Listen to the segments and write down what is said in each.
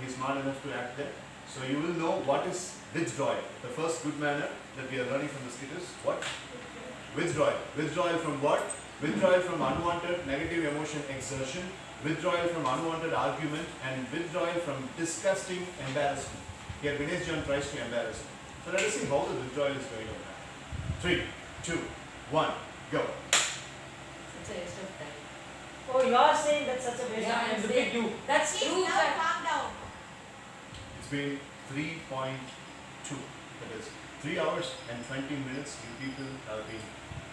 He's smart enough to act there. So you will know what is withdrawal. The first good manner that we are learning from the skit is what? Withdrawal. Withdrawal from what? Withdrawal from unwanted negative emotion exertion, withdrawal from unwanted argument, and withdrawal from disgusting embarrassment. Here Vinesh John tries to embarrass him. So let us see how the withdrawal is going on now. 3, 2, 1, go. Such a waste of time. Oh, you are saying that's such a waste of time. Look at you. That's true. Now calm down. It's been 3.2. That is 3 hours and 20 minutes. You people have been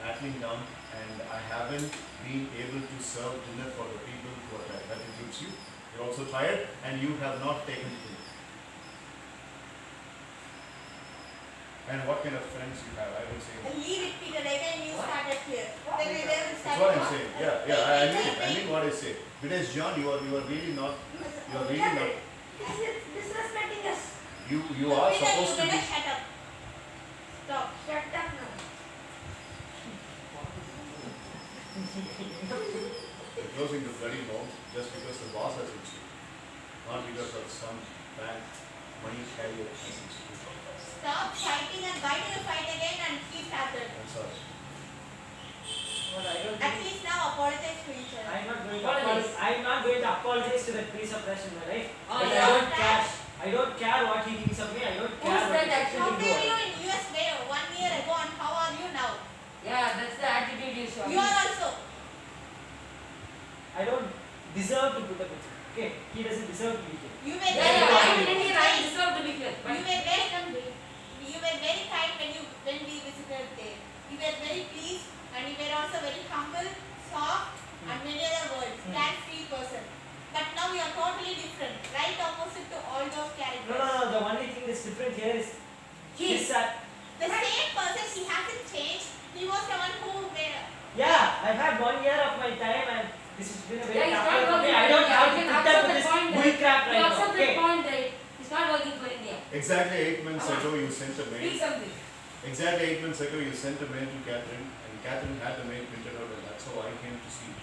battling down, and I haven't been able to serve dinner for the people who are tired. That includes you. You're also tired, and you have not taken food. And what kind of friends you have? I would say. Leave it, Peter. Again, you started here. Then we will That's start. what I'm saying. I mean what I say. Because John, you are really not. You are really not. This is disrespecting us. You are Peter, supposed to you be. better shut up. Stop. Shut up now. You're closing the bloody mouth just because the boss has itched you, not because of some bad money carrier has itched you. Stop fighting and why do you fight again and keep started? I'm sorry. But I don't At think least now apologize to each other. I'm not going to Apologize. I'm not going to apologize to that piece of flesh in my life. Oh, But yeah. I don't care. I don't care what he thinks of me. I don't care Who's what that he actually? How thinks were of me. you in US where 1 year ago and how are you now? Yeah, that's the attitude you show. You are also. I don't deserve to put up with him. Okay? He doesn't deserve to be here. You were Yeah, very yeah, kind. I'm in India. I deserve to be here. You were very kind when we visited there. You were very pleased and you were also very humble, soft and many other words. Carefree person. But now you are totally different. Right opposite to all those characters. No. The only thing that's different here is He- this that. The same person, he hasn't changed. He was the one who were. Yeah, I've had 1 year of my time and this has been a very Yeah, he's tough not year for me. working I for don't India. have You to can put up accept with the this point bull that- crap You right now. accept Okay? that point that he's not working for India. Exactly 8 months ago, you sent a Speak mail. something. Exactly 8 months ago, you sent a mail to Catherine, and Catherine had the mail printed out, and that's how I came to see you.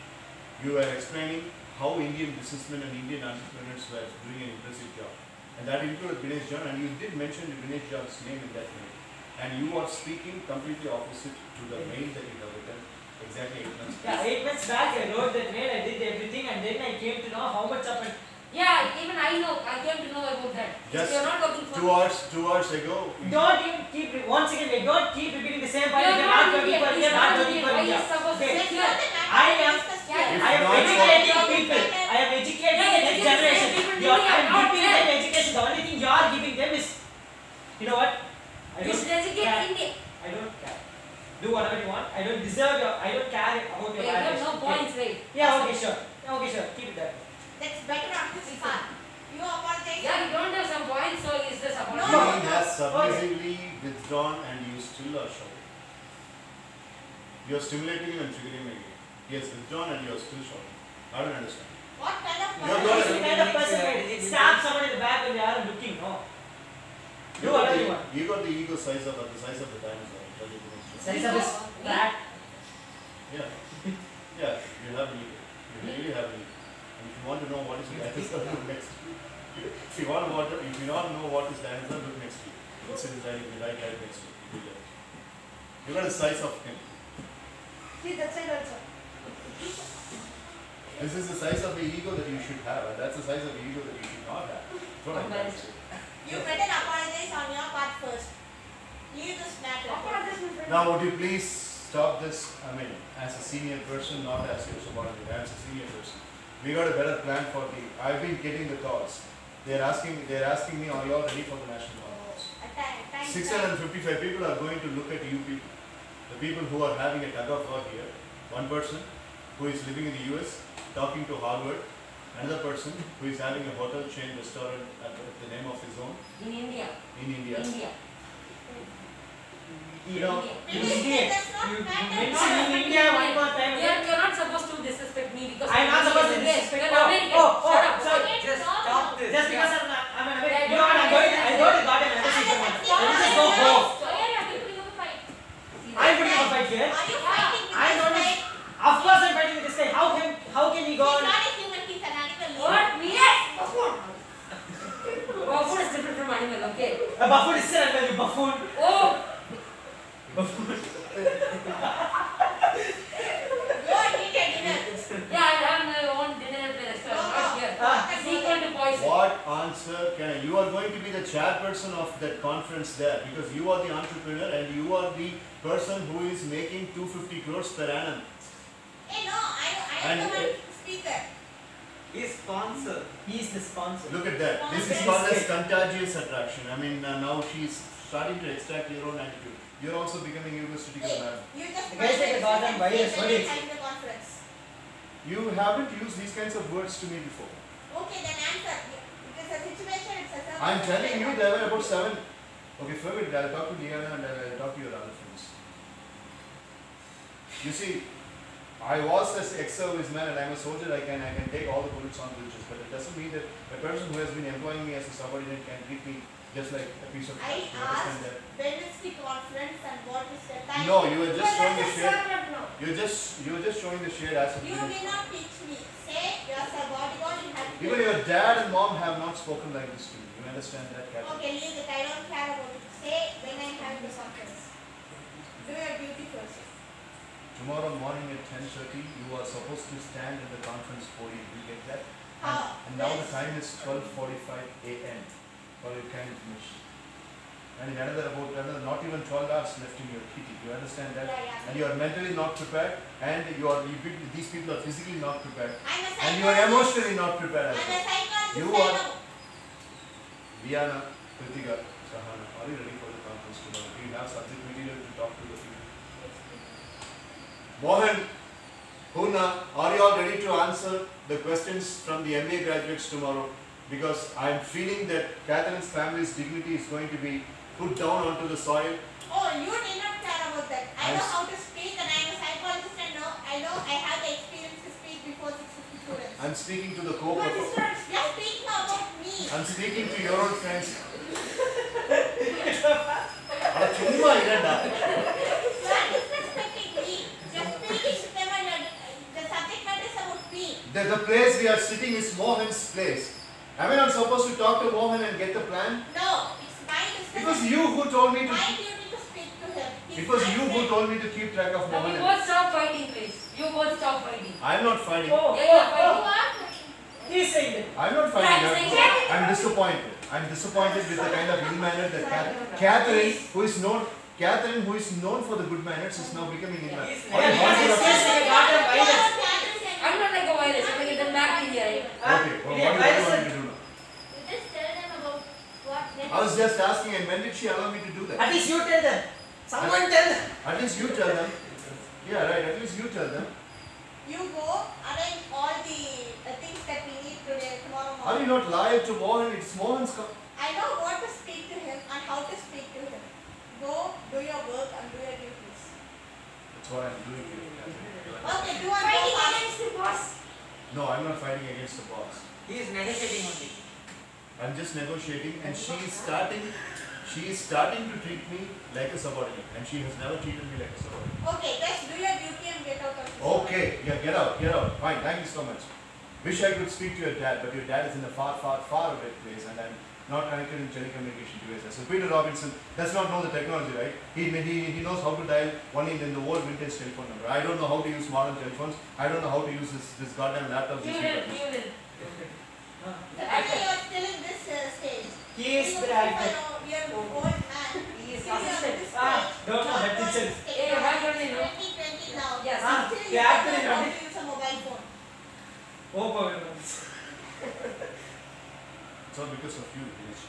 You were explaining how Indian businessmen and Indian entrepreneurs were doing an impressive job, and that included Vinesh John, and you did mention Vinesh John's name in that mail, and you are speaking completely opposite to the mail that you have written exactly 8 months ago. Yeah, 8 months back I wrote that mail, I did everything and then I came to know how much of it. Yeah, even I know. I came to know about that. Just You're not working for 2 hours ago. Don't even keep, once again, wait, don't keep repeating the same point. You're If you're not not working Indian. for He's India, not not working Indian. for Why India. he's supposed to Okay. That's sit not here? the matter I we am- discussed Yeah, here. If I am not educating for- people. I am educating Yeah, the next educate the generation. same people in You are, India, I am not giving here. them education. The only thing you are giving them is, you know what? I You should educate care. India. I don't care. Do whatever you want. I don't deserve your, I don't care about your You have values. no Okay? points, right? Yeah, okay, sure. Okay, sure. Keep it there. That's better on his part. You apologize. Yeah, you don't have some points, so is this He apology? has submissively withdrawn, and you still are shouting. You are stimulating him and triggering him again. He has withdrawn, and you are still shouting. I don't understand. What kind of You're This is person? the kind of person who stab someone in the back when they aren't looking, no. Do whatever you want. You got the ego size of the size of the dinosaur. Tell you the next one. Size of his back. Yeah. Yeah, you have an ego. You really have an ego. And if you want to know what is the dinosaur, look next to you. If you want to if you don't know what is dinosaur, look next to you. It's in right next to you. You got the size of him. See that side also. This is the size of the ego that you should have, and that's the size of the ego that you should not have. That's what I'm trying to say. You better apologize on your part first. Leave this matter. Now, would you please stop this? I mean, as a senior person, not as your subordinate, as a senior person. We got a better plan for the. I've been getting the calls. They're asking me, are you all ready for the national Olympics? 655 people are going to look at you people. The people who are having a tug of war here. One person who is living in the US, talking to Harvard. Another person who is having a hotel chain restaurant at the name of his own In India. in India. India. You know, You idiot. You mentioned in India one more time. You're not supposed to disrespect me because I'm not supposed to disrespect. You're American. Shut up. sorry. Just stop this. Just because I'm an American. Yeah, You know what? I'm going to got an embassy from one. Let me just go home. I'm putting up a fight here. Are you fighting with I this don't. guy? Of course I'm fighting with this guy. How can he go He's on? not a human, he's an animal. What? Me? Yes. A buffoon is sir, you buffoon. Oh, Buffoon. Go and eat a dinner. yeah, I have my own dinner at the restaurant, not here. It's equal to poison. What answer can I? You are going to be the chairperson of that conference there because you are the entrepreneur and you are the person who is making 250 crores per annum. Hey, no, I am And, the one speaker. He's sponsor. He is the sponsor. Look at that. This is called as contagious attraction. I mean, now she's starting to extract your own attitude. You're also becoming egoistical, Hey, madam. you just The guys take a goddamn virus, what is- time the conference. You haven't used these kinds of words to me before. Okay, then answer. It is a situation, it's a circumstance. I'm telling you, there were about 7. Okay, forget it. I'll talk to Liana and I'll talk to your other friends. You see, I was an ex-serviceman and I'm a soldier. I can take all the bullets on bridges, but it doesn't mean that a person who has been employing me as a subordinate can treat me just like a piece of I trash. You understand asked that? when is the conference and what is the time? No, you were just are showing the a shade. servant now. You were just showing the shade as of You may not teach me. Say you are a bodyguard, you have to. Even your dad and mom have not spoken like this to you. You understand that, Captain? Okay, leave it. I don't care about it. Say when I have the conference. Do your duty first. Tomorrow morning at 10:30, you are supposed to stand in the conference podium. You get that? How? And now the Yes. time is 12:45 a.m. for your kind information. And in another not even 12 hours left in your kitty. You understand that? Yeah. And you are mentally not prepared, and these people are physically not prepared, I'm a and you are psychologist. emotionally not prepared as I'm a well. psychologist. You I are- know. Liana, Kritika, Sahana, are you ready for the conference tomorrow? Do you have subject material to talk to the people? Mohan, Huna, are you all ready to answer the questions from the MBA graduates tomorrow? Because I am feeling that Catherine's family's dignity is going to be put down onto the soil. Oh, you did not care about that. I I'm know s- how to speak and I am a psychologist and I know I have the experience to speak before 650 students. I'm speaking to the You are co-worker. disturbed. You are speaking about me. I'm speaking to your own friends. அட, சும்மா இல்லடா. You are disrespecting me. You are speaking to them and the subject matter is about me. The place we are sitting is Mohan's place. Am I not supposed to talk to Mohan and get the plan? No, it's my discussion. It was you who told me to. My duty to speak to him. It was you who told me to keep track of Now you Mohan. both stop fighting, please. You both stop fighting. I'm not fighting. Oh, Yeah, you are You fighting. are he's saying that. I'm not fighting. Yeah, I'm saying- I'm disappointed. I'm disappointed with the kind of ill manner that Catherine, who is known for the good manners, is now becoming ill mannered. He's How do you- how do you- like a goddamn virus. I'm not like a virus. I'm like a bacteria. Okay, well, what do you want me to do now? Just tell them about what I was just asking, and when did she allow me to do that? At least you tell them. Someone tell them. At least you tell them. Yeah, right. At least you tell them. You go arrange all the things that we need today, tomorrow Are you morning. not loyal to Mohan? It's Mohan's. I know what to speak to him and how to speak to him. Go, do your work and do your duties. That's what I'm doing here, Catherine. Okay, do and go fast. the boss. No, I'm not fighting against the boss. He is negotiating only. I'm just negotiating, and she is starting to treat me like a subordinate, and she has never treated me like a subordinate. Okay, just do your duty and get out of this. Okay, yeah, get out. Fine, thank you so much. Wish I could speak to your dad, but your dad is in a far away place, and I'm not connected in telecommunication devices. So Peter Robinson does not know the technology, right? He knows how to dial only in the old vintage telephone number. I don't know how to use modern telephones. I don't know how to use this goddamn laptop. You will. The Why actor. you are still in this stage? He is You the know, actor. you are an old man. He is Still you are assistant. this Ah, stage. don't know that Not itself. this Hey, stage. how do you know? 2020 now. Yes. Ah, Still the you actor don't is know how not- to use a mobile phone. Oh, power. It's all because of you, Dinesh.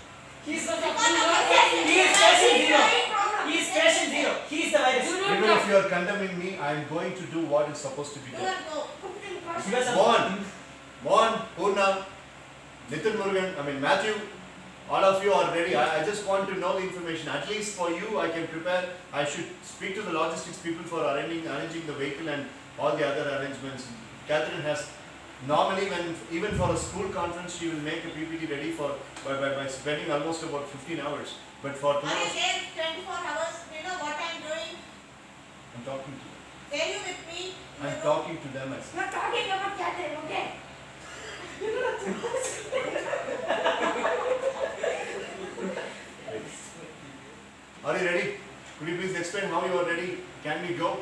He's Because of Because of you. your He is patient zero. problem. He is patient zero. He is the virus. You Even don't if you are condemning me, I am going to do what is supposed to be Do done. and go. Put it in person. Because of Mohan, Purna, Nitin Murugan, Matthew, all of you are ready. I just want to know the information. At least for you, I can prepare. I should speak to the logistics people for arranging the vehicle and all the other arrangements. Catherine has normally, even for a school conference, she will make a PPT ready by spending almost about 15 hours. But for Are you tomorrow, there 24 hours? You know what I'm doing? I'm talking to them. Were you with me? in the I'm room? talking to them as You're talking about Catherine, okay? explain how you are ready? Can we go?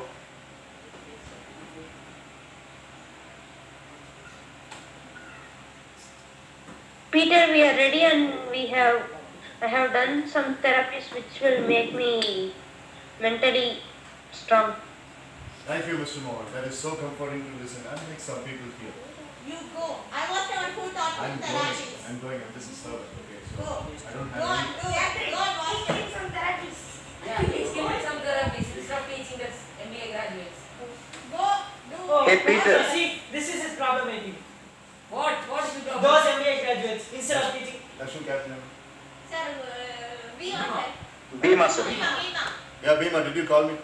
Peter, we are ready and I have done some therapies which will make me mentally strong. Thank you, Mr. Mohan. That is so comforting to listen and make some people feel. You go. I was the one who taught you therapies. I'm going and this is servant. Okay, so Go. I don't Go have on, any. go on, watch it. some therapies. Yeah, he's giving some therapies instead of teaching us MBA graduates. Go, do. Oh, Hey, Peter. See, this is his problem maybe. What is the problem? Those MBA graduates, instead of teaching. Lakshmi Catherine. Sir, we on that. Bhima, sir. Bhima. Yeah, Bhima, did you call me?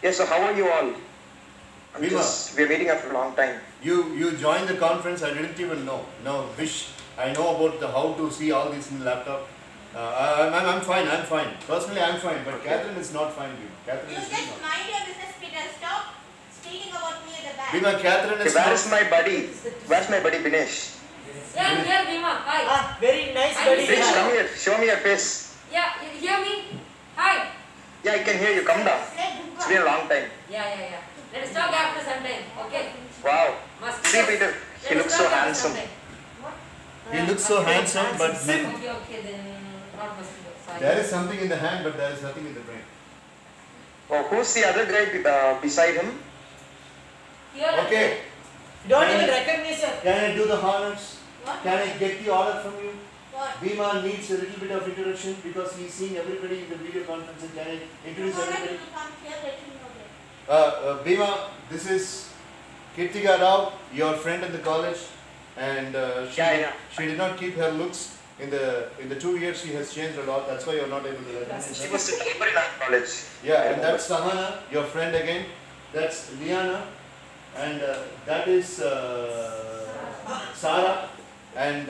Yes, so how are you all? Bhima. We're waiting after a long time. You joined the conference. I didn't even know. No, wish I know about how to see all these in the laptop. I'm fine. I'm fine. Personally, I'm fine. But Okay. Catherine is not fine. Bhima. Catherine You is just not. mind your business, Peter. Stop speaking about me at the back. Bhima, Catherine Okay, is where not. is my buddy? Where's my buddy Binesh? Yeah, I'm here, Bhima. Hi. Ah, very nice I buddy. Binesh, come here. Show me your face. Yeah, you hear me? Hi. Yeah, I can hear you. Come down. It's been a long time. Yeah. Let us talk after some time. Okay. Wow. Must See, Peter, he Let us looks so talk after handsome. some time. What? He looks so handsome, but Okay, then not mosquito. Sorry. there is something in the hand, but there is nothing in the brain. Oh, who's the other guy beside him? Here. Okay, You don't Yeah. even recognize her. can I do the honors? What? Can I get the order from you? What? Bhima needs a little bit of introduction because he's seeing everybody in the video conference. And can I introduce Tomorrow everybody? you will come here, let me know that. Bhima, this is Kirtika Rao, your friend in the college, and Yeah. she did not keep her looks. In the 2 years, she has changed a lot. That's why you're not able to recognize She her. was a keeper in our college. Yeah, and that's Sahana, your friend again. That's Liana, and that is Sarah, and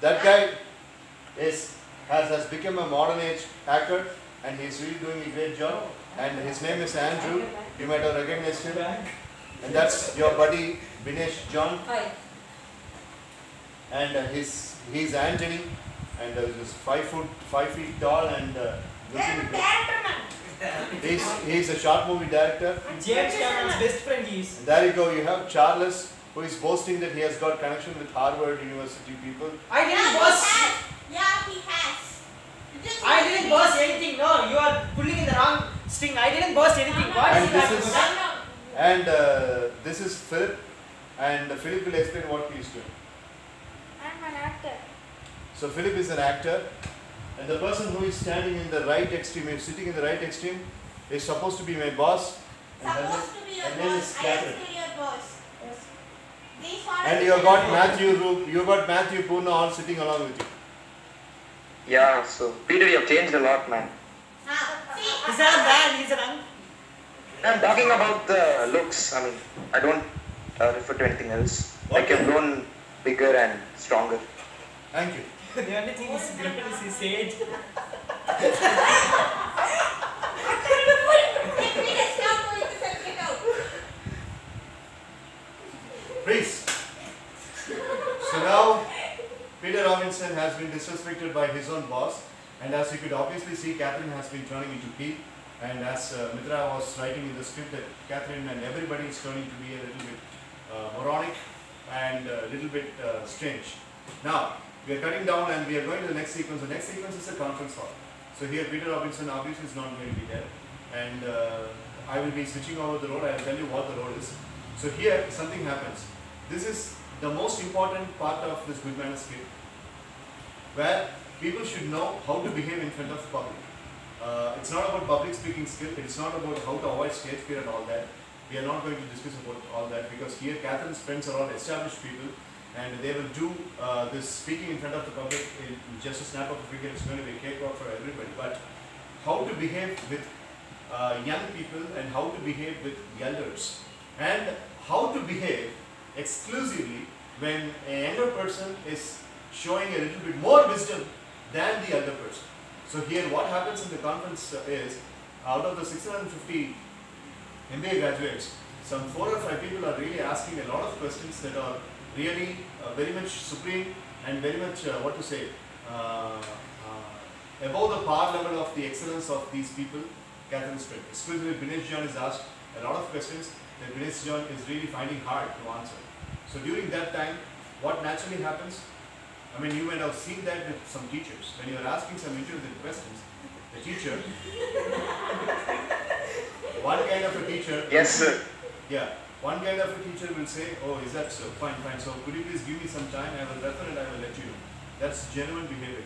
that guy has become a modern age hacker, and he's really doing a great job. And his name is Andrew. You might have recognized him. And that's your buddy Binesh John, Hi. and he's Anthony, and he's 5 feet tall, and looking good. He's a short movie director. James Cameron's best friend he is. And there you go. You have Charles, who is boasting that he has got connection with Harvard University people. I didn't boss. Yeah, he has. I didn't boss anything. No, you are pulling in the wrong string. I didn't boss anything. What And is this that? is- Huh? And this is Philip, and Philip will explain what he is doing. I'm an actor. So Philip is an actor, and the person who is standing in the right extreme, is sitting in the right extreme, is supposed to be my boss. And her Supposed to be your her name boss. is I am Catherine. still your boss. These foreigners And you have are got your Matthew Roop, you got Matthew Puna all sitting along with you. Yeah, so Peter, you have changed a lot, man. See, He's not bad. He's an I'm talking about the looks. I mean, I don't refer to anything else. Like you've grown bigger and stronger. Thank you. The only thing is good is his age. Let me just stop going to circuit out. Please. So now, Peter Robinson has been disrespected by his own boss, and as you could obviously see, Catherine has been turning into P. And as Mitra was writing in the script, that Catherine and everybody is turning to be a little bit moronic and a little bit strange. Now, we are cutting down and we are going to the next sequence. The next sequence is a conference hall. So here, Peter Robinson obviously is not going to be there, and I will be switching over the road. I will tell you what the road is. So here, something happens. This is the most important part of this good manners script, where people should know how to behave in front of the public. It's not about public speaking skill, it's not about how to avoid stage fear and all that. We are not going to discuss about all that, because here Catherine's friends are all established people, and they will do this speaking in front of the public in just a snap of a finger. It's going to be a cakewalk for everybody. But how to behave with young people, and how to behave with elders, and how to behave exclusively when a younger person is showing a little bit more wisdom than the elder person. So here what happens in the conference is, out of the 650 MBA graduates, some 4 or 5 people are really asking a lot of questions that are really very much supreme and very much, above the power level of the excellence of these people, Catherine Sprint. Especially Binesh John is asked a lot of questions that Binesh John is really finding hard to answer. So during that time, what naturally happens? I mean, you might have seen that with some teachers. When you are asking some intelligent questions, the teacher, one kind of a teacher. Yes, sir. Yeah, one kind of a teacher will say, oh, is that so? Fine, fine. So could you please give me some time? I will refer and I will let you know. That's genuine behavior.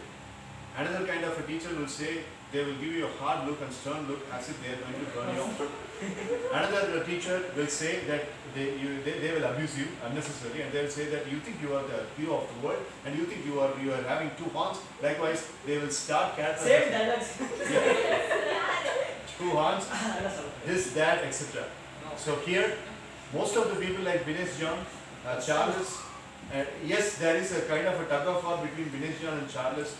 Another kind of a teacher will say, they will give you a hard look and stern look as if they are going to burn you off. Another teacher will say that they will abuse you unnecessarily, and they will say that you think you are the hero of the world and you think you are having two horns. Likewise, they will start Same dialogues. two horns, this, that, etc. So here, most of the people like Binesh John, Charles, yes, there is a kind of a tug of war between Binesh John and Charles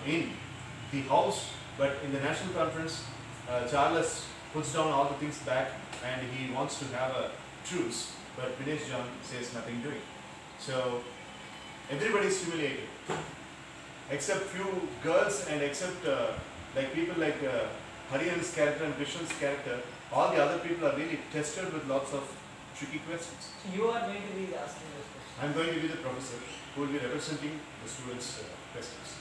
in the house, but in the national conference, Charles puts down all the things back and he wants to have a truce, but Binesh John says nothing doing. So everybody is humiliated, except few girls and except like people like Hariyan's character and Krishnan's character. All the other people are really tested with lots of tricky questions. So you are going to be asking those questions. I am going to be the professor who will be representing the students' questions.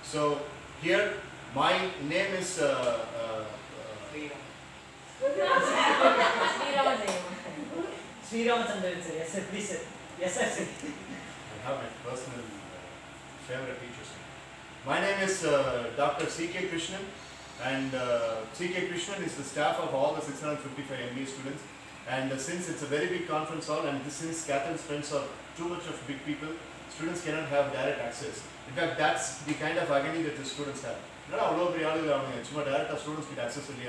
So here, my name is Sri Ramachandran, sir. Yes, sir. Please, sir. Yes, sir. I have my personal favorite teachers. My name is Dr. C.K. Krishnan, and C.K. Krishnan is the staff of all the 655 MBA students. And since it's a very big conference hall, and since Catherine's friends are too much of big people, students cannot have direct access. In fact, that's the kind of agony that the students have. Direct students get access, and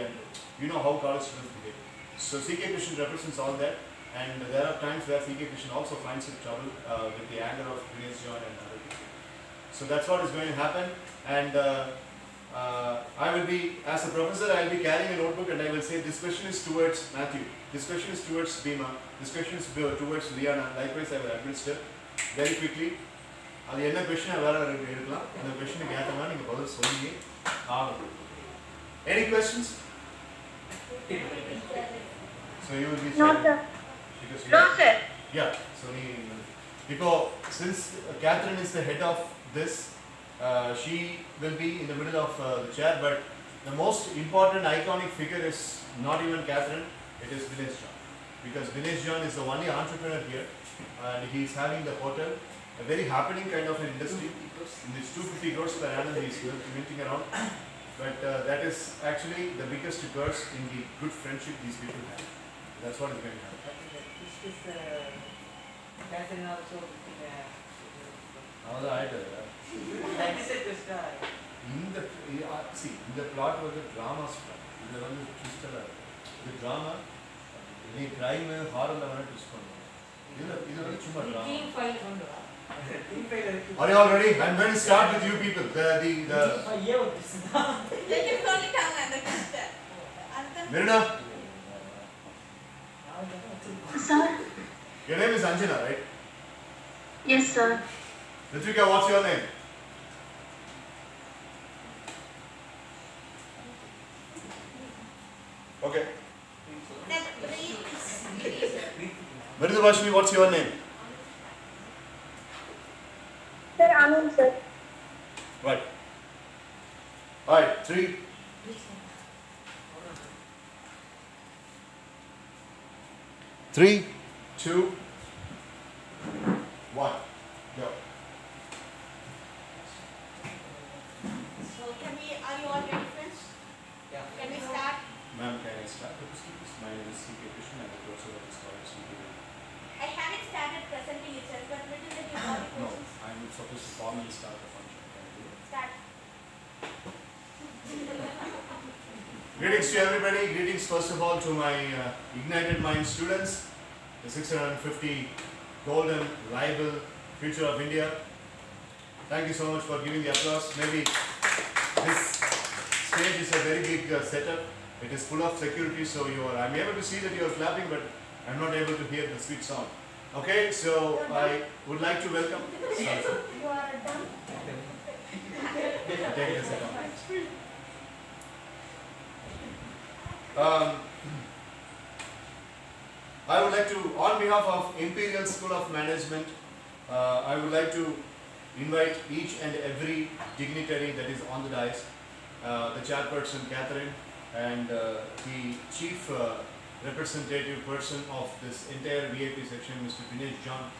you know how college students behave. So C.K. Krishnan represents all that, and there are times where C.K. Krishnan also finds in trouble with the anger of Binesh John and other people. So that's what is going to happen, and I will be, as a professor, I will be carrying a notebook and I will say this question is towards Matthew, this question is towards Bhima, this question is towards Liana. Likewise, I will administer very quickly. அது என்ன question வேற எடுக்கலாம் அந்த क्वेश्चனுக்கு ஏத்த மாதிரி நீங்க பதில் சொல்லுங்க ஆகும். Any questions? So you will be No, sir. Because No, sir. Yeah, so because since Catherine is the head of this, she will be in the middle of the chair, but the most important iconic figure is not even Catherine, it is Binesh John. Because Binesh John is the only entrepreneur here, and he is having the hotel, a very happening kind of an industry. In this 250 crores per annum he is minting around, but that is actually the biggest curse in the good friendship these people have. That's what is going to happen. Catherine also. That is a twist. See, the plot was a drama plot. This was a twist. The drama, the crime, horror, twist. This was a drama. Are you all ready? I'm going to start with you people. Mirna, Sir? your name is Anjana, right? Yes, sir. Ritvika, what's your name? Okay. Mridubhashini, what's your name? Sir, Anand, sir. Right. Alright, 3. Three, 2, 1. Go. So are you all ready, friends? Yeah. Can we start? Ma'am, can I start with the students? My name is C.K. Krishnan. I'm the professor of this college. I haven't started presenting itself, but little bit you all the No, questions. I'm supposed to formally start the function. Can I do it? Start. Greetings to everybody. Greetings first of all to my Ignited Mind students, the 650 golden, reliable future of India. Thank you so much for giving the applause. Maybe this stage is a very big setup. It is full of security, so I'm able to see that you are clapping, but I'm not able to hear the sweet sound. Okay, so I would like to welcome. You are done. Take this account. I would like to, on behalf of Imperial School of Management, I would like to invite each and every dignitary that is on the dais, the chairperson Catherine, and the chief representative person of this entire VIP section, Mr. Dinesh John,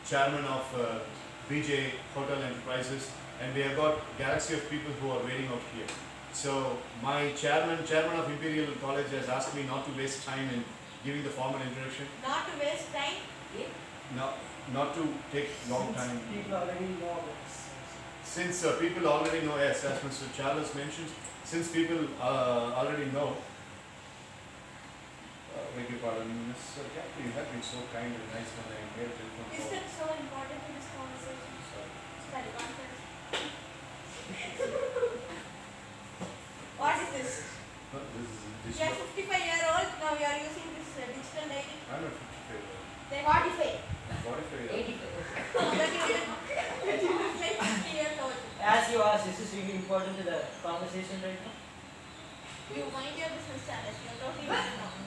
chairman of BJ Hotel Enterprises, and we have got galaxy of people who are waiting out here. So my chairman of Imperial College has asked me not to waste time in giving the formal introduction. Not to waste time. No, not to take long time. People already know this. Since people already know, yes, as Mr. Charles mentioned, since people already know, beg your pardon, Ms. Captain, you have been so kind and nice when I made a telephone Is call. that so important in this conversation? Sorry. Study conference. What is this? No, this is You are 55-year-old, now you are using this digital diary. I'm not 55. Then 45. 45. 85. Like 50 years old. As you asked, is this really important to the conversation right now? You mind your business, Charles. You are totally wrong.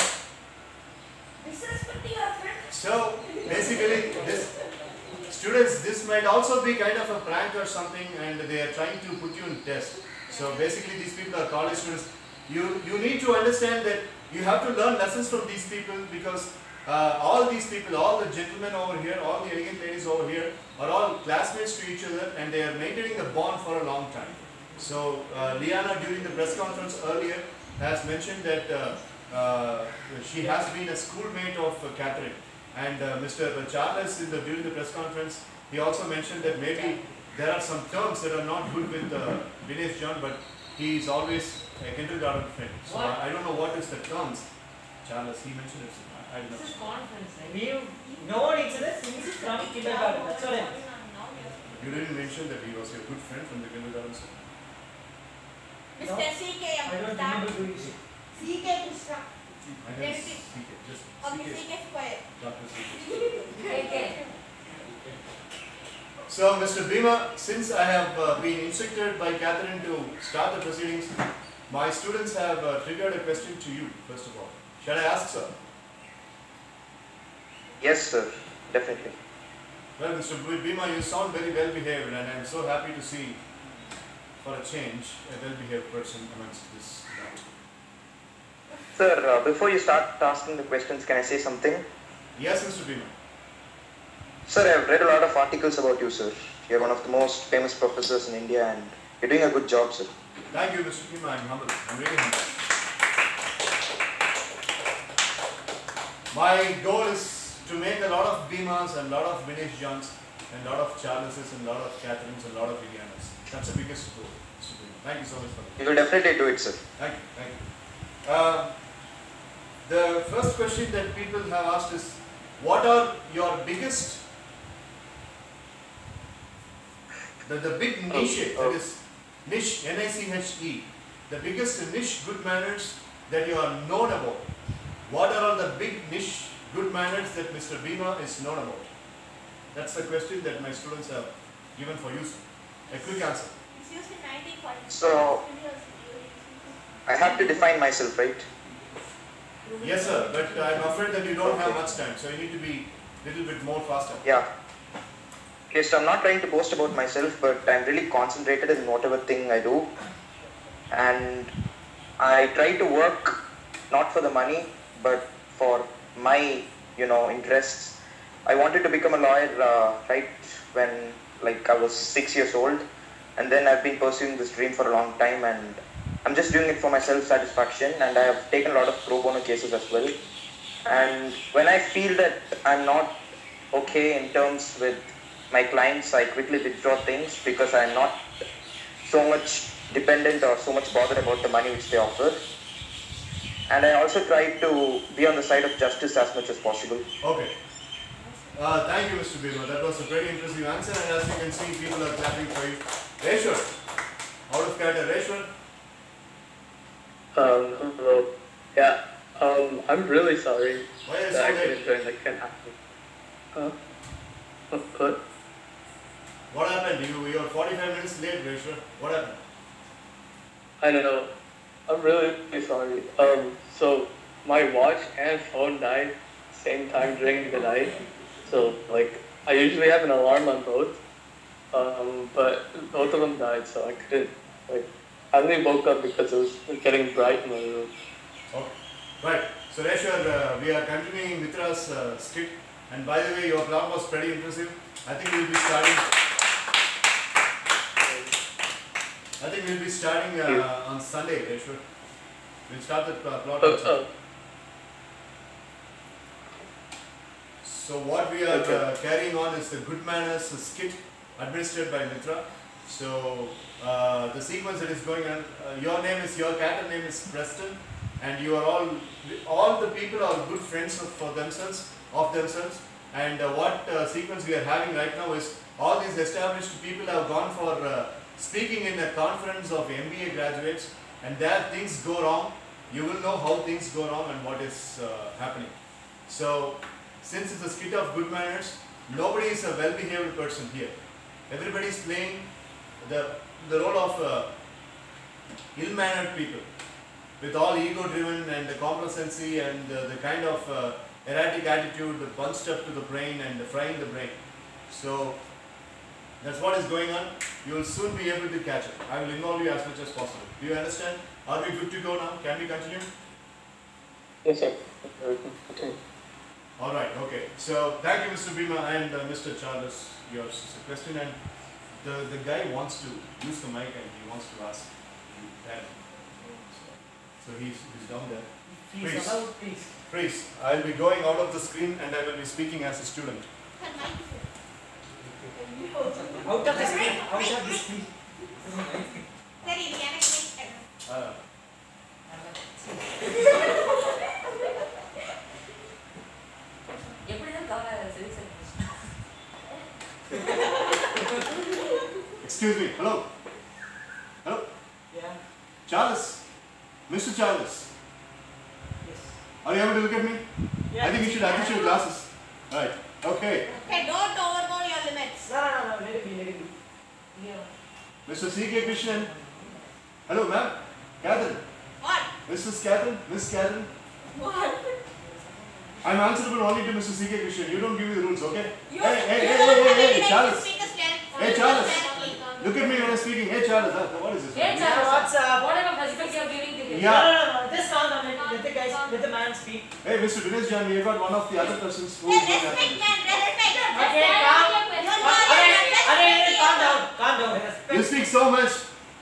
Disrespecting your friend. So basically, this might also be kind of a prank or something, and they are trying to put you in test. So basically, these people are college students. You need to understand that you have to learn lessons from these people, because all these people, all the gentlemen over here, all the elegant ladies over here, are all classmates to each other, and they are maintaining the bond for a long time. So Liana, during the press conference earlier, has mentioned that she has been a schoolmate of Catherine, and Mr. Charles during the press conference, he also mentioned that maybe there are some terms that are not good with Dinesh John, but he is always a kindergarten friend. So I don't know what is the terms. Charles, he mentioned it. I don't know. This is conference, right? We've known each other since from kindergarten. That's what I mean. You didn't mention that he was your good friend from the kindergarten. So. Mr. CK, I don't remember doing so. CK Krishna. My name is CK. Just Okay, CK. CK Square. Dr. CK. Okay. So, Mr. Bhima, since I have been instructed by Catherine to start the proceedings, my students have triggered a question to you, first of all. Shall I ask, sir? Yes, sir. Definitely. Well, Mr. Bhima, you sound very well behaved, and I am so happy to see, for a change, a well behaved person amongst this crowd. Sir, before you start asking the questions, can I say something? Yes, Mr. Bhima. Sir, I have read a lot of articles about you, sir. You're one of the most famous professors in India, and you're doing a good job, sir. Thank you, Mr. Bhima. I'm humble. I'm really humble. My goal is to make a lot of Bhimas and a lot of Dinesh Johns and a lot of Charleses and a lot of Catherines and a lot of Ilianas. That's the biggest goal, Mr. Bhima. Thank you so much for that. You will definitely do it, sir. Thank you. Thank you. The first question that people have asked is, what are your biggest, the big niche, that is niche, N-I-C-H-E, the biggest niche good manners that you are known about? What are all the big niche good manners that Mr. Bhima is known about? That's the question that my students have given for you, sir. A quick answer. It's used in 1940. So, I have to define myself, right? Yes, sir, but I'm afraid that you don't have much time, so you need to be a little bit more faster. Yeah. Okay, so I'm not trying to boast about myself, but I'm really concentrated in whatever thing I do. And I try to work not for the money, but for my, interests. I wanted to become a lawyer right when I was 6 years old. And then I've been pursuing this dream for a long time, and I'm just doing it for my self-satisfaction, and I have taken a lot of pro bono cases as well. And when I feel that I'm not okay in terms with my clients, I quickly withdraw things because I'm not so much dependent or so much bothered about the money which they offer. And I also try to be on the side of justice as much as possible. Okay. Thank you, Mr. Bhima. That was a very impressive answer, and as you can see, people are clapping for you. Reshwar, out of character, Reshwar. Hello. Yeah. I'm really sorry Why are you that I so couldn't late? join. That can't happen. What? What happened? You are 45 minutes late, Reshwar. What happened? I don't know. I'm really sorry. So my watch and phone died same time during the night. So like I usually have an alarm on both. But both of them died, so I couldn't I only woke up because it was getting bright in my room. Okay. Right. So Reshwar, we are continuing Mitra's skit. And by the way, your plot was pretty impressive. I think we'll be starting on Sunday, Reshwar. We'll start the plot on Sunday. So what we are carrying on is the Good Manners skit administered by Mitra. So the sequence that is going on, your cat name is Preston, and you are all the people are good friends of themselves. And what sequence we are having right now is all these established people have gone for speaking in a conference of MBA graduates, and there things go wrong. You will know how things go wrong and what is happening. So since it's a skit of Good Manners, nobody is a well-behaved person here. Everybody is playing the role of ill-mannered people with all ego-driven and the complacency and the kind of erratic attitude bunched up to the brain and frying the brain. So that's what is going on. You will soon be able to catch it. I will involve you as much as possible. Do you understand? Are we good to go now? Can we continue? Yes, sir. Okay. Alright, okay. So thank you, Mr. Bhima and Mr. Charles. Yours is a question, and the guy wants to use the mic and he wants to ask you that. So he's down there. Please, allowed, please. Please, I will be going out of the screen and I will be speaking as a student. Out of the screen. Out of the screen. Excuse me. Hello. Hello. Yeah. Charles. Mr. Charles. Yes. Are you able to look at me? Yeah. I think you should adjust your glasses. Right. Okay. Okay, don't overgo your limits. No. Let it be. Yeah. Mr. C.K. Krishnan. Hello, ma'am. Catherine. What? Mrs. Catherine. Miss Catherine. What? I'm answerable only to Mr. C.K. Krishnan. You don't give me the rules, okay? You Hey, Charles. Speak a stand. Hey, Charles. Look at me when I'm speaking. Hey, Charles. What is this? Hey, Yeah, Charles. what's up? Whatever respect you are giving to him. Yeah. No. Just calm down. Let the man speak. Hey, Mr. Dinesh Jan, we have got one of the other persons who is Hey, going to respect, man. Respect. Okay, calm down. You speak so much.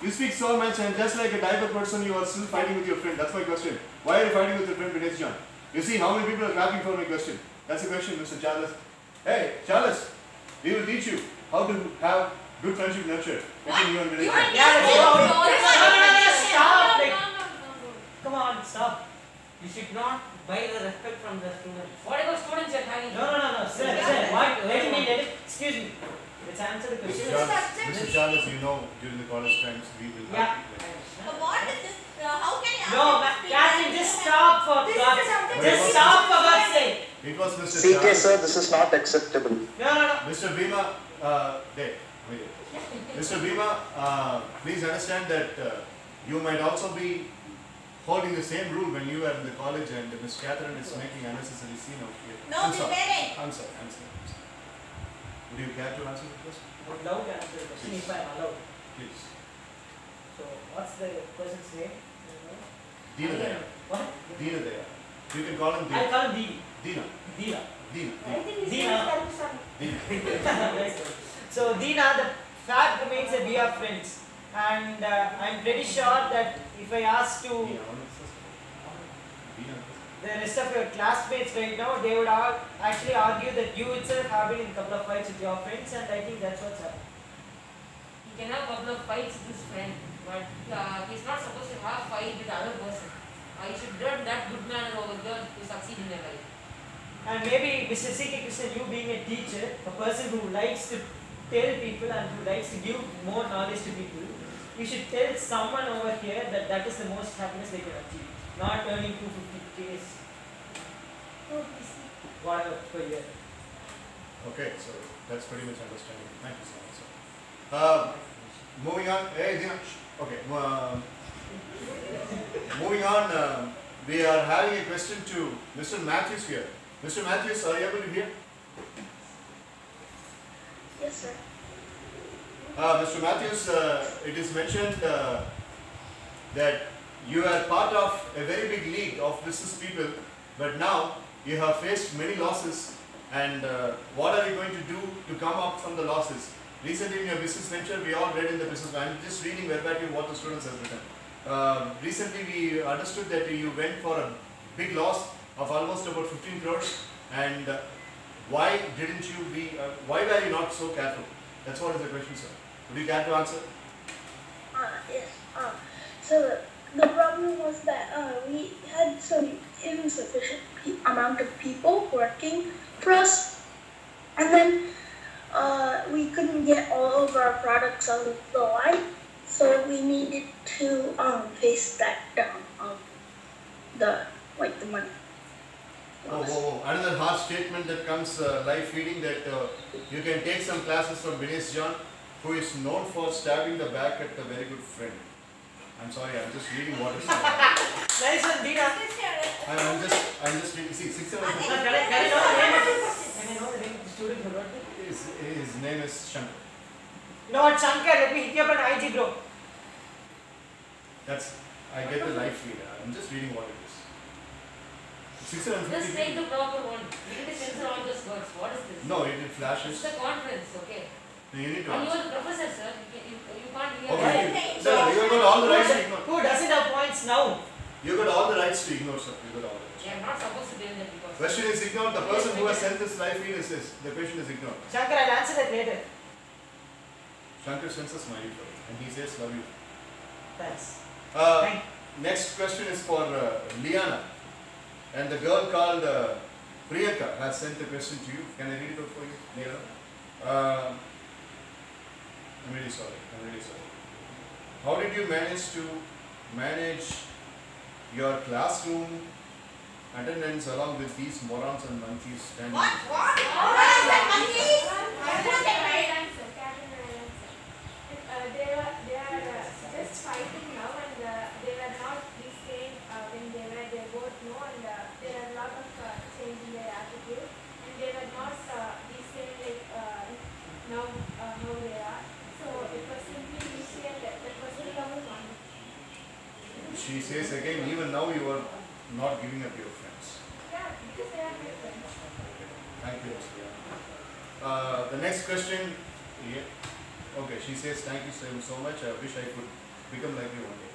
You speak so much, and just like a type of person, you are still fighting with your friend. That's my question. Why are you fighting with your friend Dinesh Jan? You see how many people are clapping for my question. That's the question, Mr. Charles. Hey, Charles, we will teach you how to have good friendship nurture between you and Dinesh Jan. Stop. No. Come on, stop. You should not buy the respect from the students. Whatever students are having. No. Sir. What? Let me. Excuse me. Let's answer the question. Mr. Charles, you know, during the college times, we will have people like What is this? How can you No, Catherine, just stop for God's sake. Just stop for God's sake. It was Mr. CK Charles. sir, this is not acceptable. No. Mr. Bhima, wait. Mr. Bhima, please understand that you might also be holding the same rule when you were in the college and Ms. Catherine is making unnecessary scene out here. No, I'm we sorry. weren't. I'm sorry. Would you care to answer the question? I would love to answer the question if I'm allowed. Please. So, what's the person's name? Dina Daya. What? Dina Daya. You can call him I Dina. call him Dina. Dina. Dina. So Dina, the fact remains that we are friends, and I'm pretty sure that if I ask to Dina. the rest of your classmates right now, they would all actually argue that you itself have been in a couple of fights with your friends, and I think that's what's happening. He can have a couple of fights with his friend, but he's not supposed to have fight with the other person. He should learn that good manner over there to succeed in their life. And maybe Mr. C.K. Krishnan, you being a teacher, a person who likes to tell people and who likes to give more knowledge to people, you should tell someone over here that that is the most happiness they can achieve, not earning 250 Ks, whatever per year. Okay, so that's pretty much understandable. Thank you so much, sir. Moving on. Hey, Dina. Okay. Moving on. We are having a question to Mr. Matthews here. Mr. Matthews, are you able to hear? Yes, sir. Mr. Matthews, it is mentioned that you are part of a very big league of business people, but now you have faced many losses, and what are you going to do to come up from the losses? Recently in your business venture, we all read in the business, I'm just reading verbatim what the students have written. Recently we understood that you went for a big loss of almost about 15 crores, and why didn't you be, why were you not so careful? That's what is the question, sir. Would you care to answer? Yes. So the problem was that we had some insufficient amount of people working for us, and then we couldn't get all of our products on the line, so we needed to face that down the money. Another harsh statement that comes live feeding that you can take some classes from Dinesh John, who is known for stabbing the back at a very good friend. I'm sorry, I'm just reading what is Nice one, Dina. I'm just reading. See, 6 7 Can I know the name of the student who wrote it? his name is Shankar. You know what, Shankar, let me hit you up on IG, bro. I get the live feed. I'm just reading what it is. 6 7 Just take the proper one. You need to censor all those words. What is this? No, it flashes. It's a conference, okay? No, you need to And you answer. are the professor, sir. You can't hear Okay, that. sir, you got all the rights to ignore. Who doesn't have points now? You got all the rights to ignore, sir. You got all the rights. Yeah, I'm not supposed to tell that because. Question is ignored. The person who has sent this live feed is this. The question is ignored. Shankar, I'll answer that later. Shankar sends a smiley for it, and he says, love you. Thanks. Uh, next question is for Liana. And the girl called Priyanka has sent a question to you. Can I read it out for you, Liana? I'm really sorry. How did you manage your classroom attendance along with these morons and monkeys standing? What? Morons and monkeys? They are just fighting now, and they were not the same when they both know, and there are a lot of change in their attitude, and they were not the same like now how they are. So it was simply easy, and that was a lovely one. She says again, even now you are not giving up your friends. Yeah, because they are my friends. Thank you, Ms. Liana. The next question. Yeah. Okay, she says, thank you so much. I wish I could become like you one day.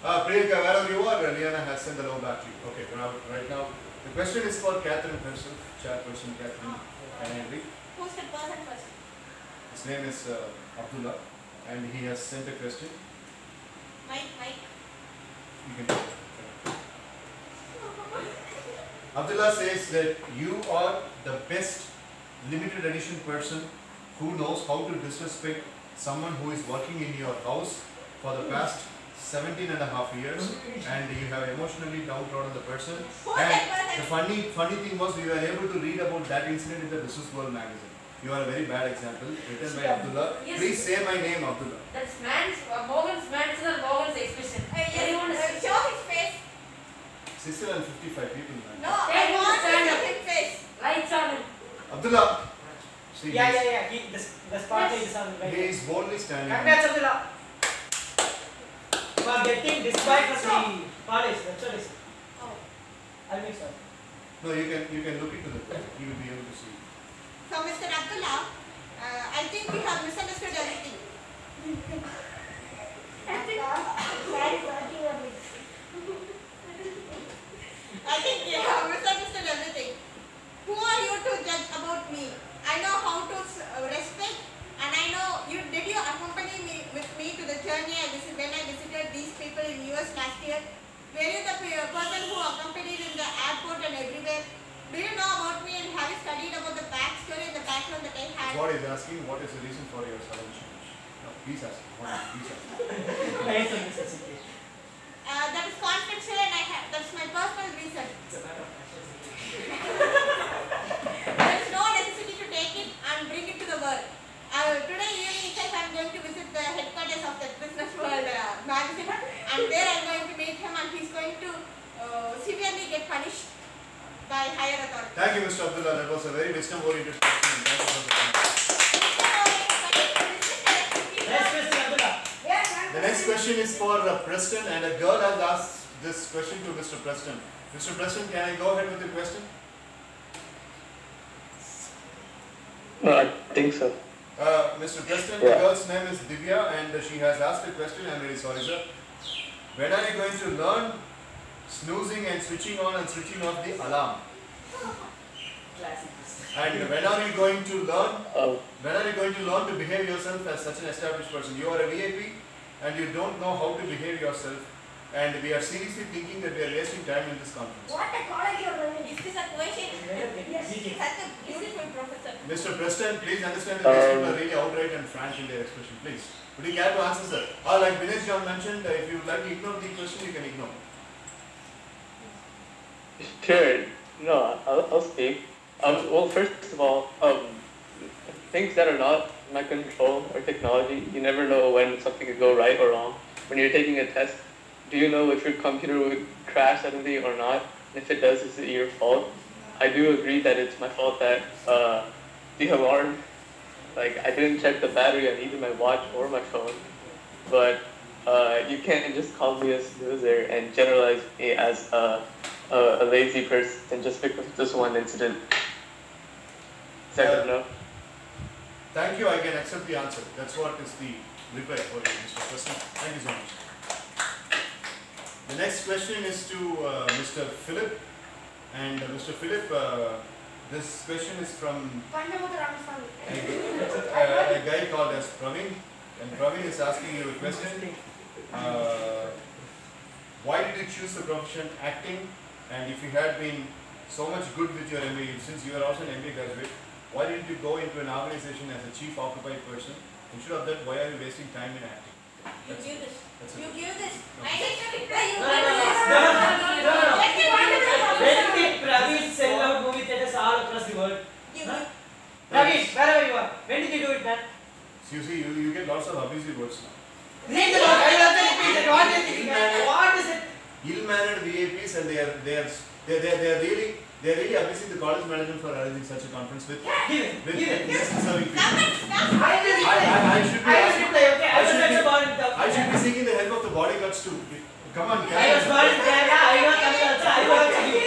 Priyanka, wherever you are, Liana has sent the love back to you. Okay, right now, the question is for Catherine herself, chairperson Catherine. Can I read? Who's the person first? His name is Abdullah, and he has sent a question. Mike. You can take it. Abdullah says that you are the best limited edition person who knows how to disrespect someone who is working in your house for the past 17 and a half years, and you have emotionally downtrodden the person. And the funny thing was, we were able to read about that incident in the Business World magazine. You are a very bad example, written by Abdullah. Yes. Please say my name, Abdullah. That's Morgan's Manson or Morgan's expression. Anyone is Show his face. 655 people, man. No, I want to see his face. lights on him. Abdullah. See, Yeah. The spotlight is on right. He is boldly standing. Congrats, Abdullah. You are getting disqualified from the college. That's what I said. Oh. I'll make sure. No, you can look into the book. You will be able to see. So, Mr. Abdullah, I think we have misunderstood everything. I think we have misunderstood everything. Who are you to judge about me? I know how to respect, and I know did you accompany me with me to the journey when I visited these people in US last year? Were you the person who accompanied in the airport and everywhere? Do you know about me, and have you studied about the backstory and the background that I had? God is asking, what is the reason for your sudden change? No, please ask. Please ask. Nice one, Mr. CK. That is confidential, and that's my personal reason. It's a matter of Priscilla. That was a very wisdom-oriented question. Thank you for the time. Next question, Abdullah. The next question is for Preston, and a girl has asked this question to Mr. Preston. Mr. Preston, can I go ahead with the question? No, I think so. Mr. Preston, Yeah. the girl's name is Divya, and she has asked a question. I'm very sorry, sir. When are you going to learn snoozing and switching on and switching off the alarm? Classic. And when are you going to learn? Oh, When are you going to learn to behave yourself as such an established person? You are a VIP, and you don't know how to behave yourself. And we are seriously thinking that we are wasting time in this conference. What a college you're running. Is this a question? Yes. Such a beautiful professor. Mr. Preston, please understand that these people are really outright and frank in their expression. Please. Would you care to answer, sir? Or like Dinesh John mentioned, if you would like to ignore the question, you can ignore. sure. No, I'll speak. Well, first of all, things that are not in my control or technology, you never know when something could go right or wrong. When you're taking a test, do you know if your computer would crash suddenly or not? If it does, is it your fault? I do agree that it's my fault that the alarm, like I didn't check the battery on either my watch or my phone. But you can't just call me a snoozer and generalize me as a lazy person just because of this one incident. Second, no. Thank you, I can accept the answer. That's what is the reply for you, Mr. Preston. Thank you so much. The next question is to Mr. Philip. And Mr. Philip, this question is from a guy called as Praveen. And Praveen is asking you a question. Why did you choose the profession acting? And if you had been so much good with your MBA, since you are also an MBA graduate, why didn't you go into an organization as a chief occupied person? Instead of that, why are you wasting time in acting? You give this. That's You it. give this. No. I get your reply. You No, give no, this. no, no. Let me wonder the When professor. did Praveer sell out movie theaters all across the world? You Huh? give. Praveer, wherever you are, when did you do it, man? So you see, you get lots of abusive words now. Read the book. I will also repeat it. What is it, man? What is it? Ill-mannered VIPs, and they are really abusing the college management for arranging such a conference with Give it. Give it. necessary people. I will reply. I should be I will asking- reply, okay? I I will should touch be- upon it. I should be seeking the help of the bodyguards too. Come on, I was guys. born in Kerala. I know Tamil also. I will also give.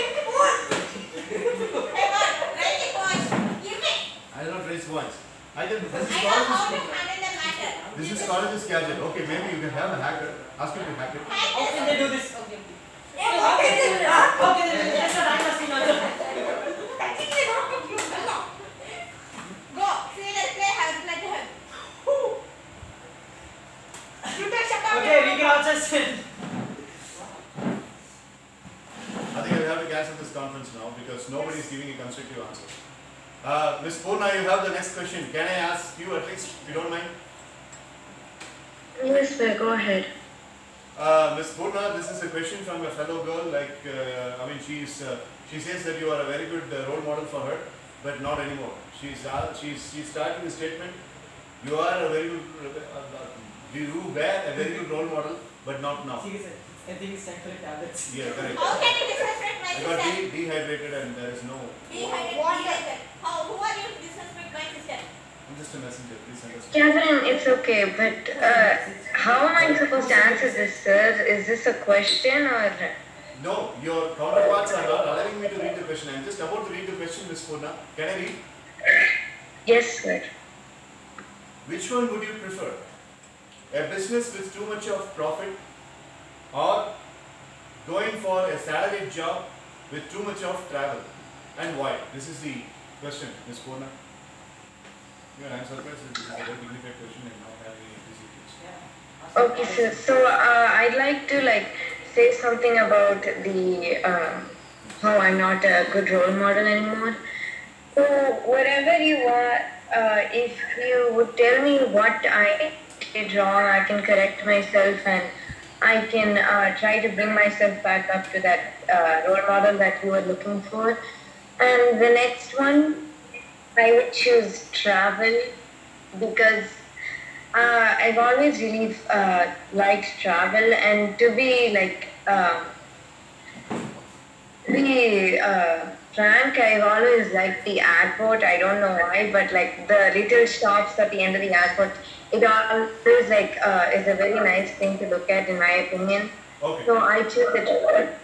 Hey, what? Write the voice. Give me. I will not raise voice. I can. This is I know how to college's. handle the matter. This is college's gadget. Okay, maybe you can have a hacker. Ask him to hack it. How can they do this? Okay. Yeah, what is it? How can they do this? That's what I'm asking also. Actually, not of you. Go. See the reply. Have reply to him. You take shut up. Okay, we can also send. I think I will have to cancel this conference now because nobody is giving a constructive answer. Ms. Purna, you have the next question. Can I ask you at least, if you don't mind? Yes, sir, go ahead. Ms. Purna, this is a question from a fellow girl. Like, she says that you are a very good role model for her, but not anymore. She's starting the statement. You are a very good, you were a very good role model, but not now. Seriously, I think it's time for tablets. Yeah, correct. How can you disrespect my I got sister? dehydrated and there is no. Dehydrated. How? Who are you to disrespect my sister? I'm just a messenger. Please understand. Catherine, it's okay, but how am I supposed to answer this, sir? Is this a question or? No, your counterparts are not allowing me to read the question. I'm just about to read the question, Ms. Purna. Can I read? Yes, sir. Which one would you prefer? A business with too much of profit or going for a salaried job with too much of travel? And why? This is the question, Ms. Purna. I'm surprised that this is a very dignified question and not having any easy Okay, sir. So I'd like to say something about the how I'm not a good role model anymore. So whatever you want, if you would tell me what I did wrong, I can correct myself and I can try to bring myself back up to that role model that you were looking for. And the next one, I would choose travel because I've always really liked travel and to be Frank, I've always liked the airport. I don't know why, but like the little shops at the end of the airport, it always like is a very nice thing to look at, in my opinion. Okay. So I choose it.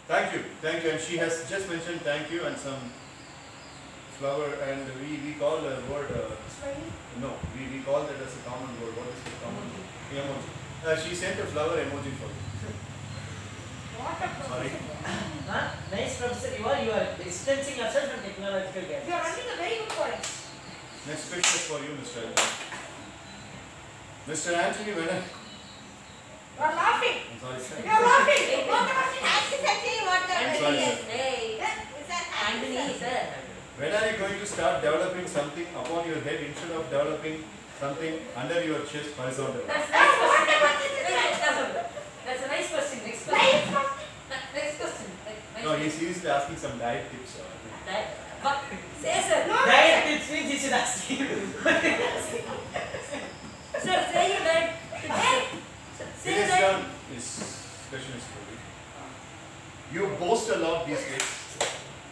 Thank you. And she has just mentioned thank you and some flower, and we call the word, no, we call that as a common word. What is the common word? Emoji. She sent a flower emoji for you. Sorry. Nice, Professor. You are distancing yourself from technological gadgets. You are running a very good college. Next question is for you, Mr. Anthony. Mr. Anthony, when I... You are laughing. I'm sorry, sir. You are laughing. I'm sorry, sir. Hey. Anthony, sir. When are you going to start developing something upon your head instead of developing something under your chest horizontally? That's a nice question. Next question. Next question. No, he's seriously asking some diet tips. But say, sir. Diet tips means he should ask you. Sir, say your diet. Say your diet. Done. This question is for you. You boast a lot these days,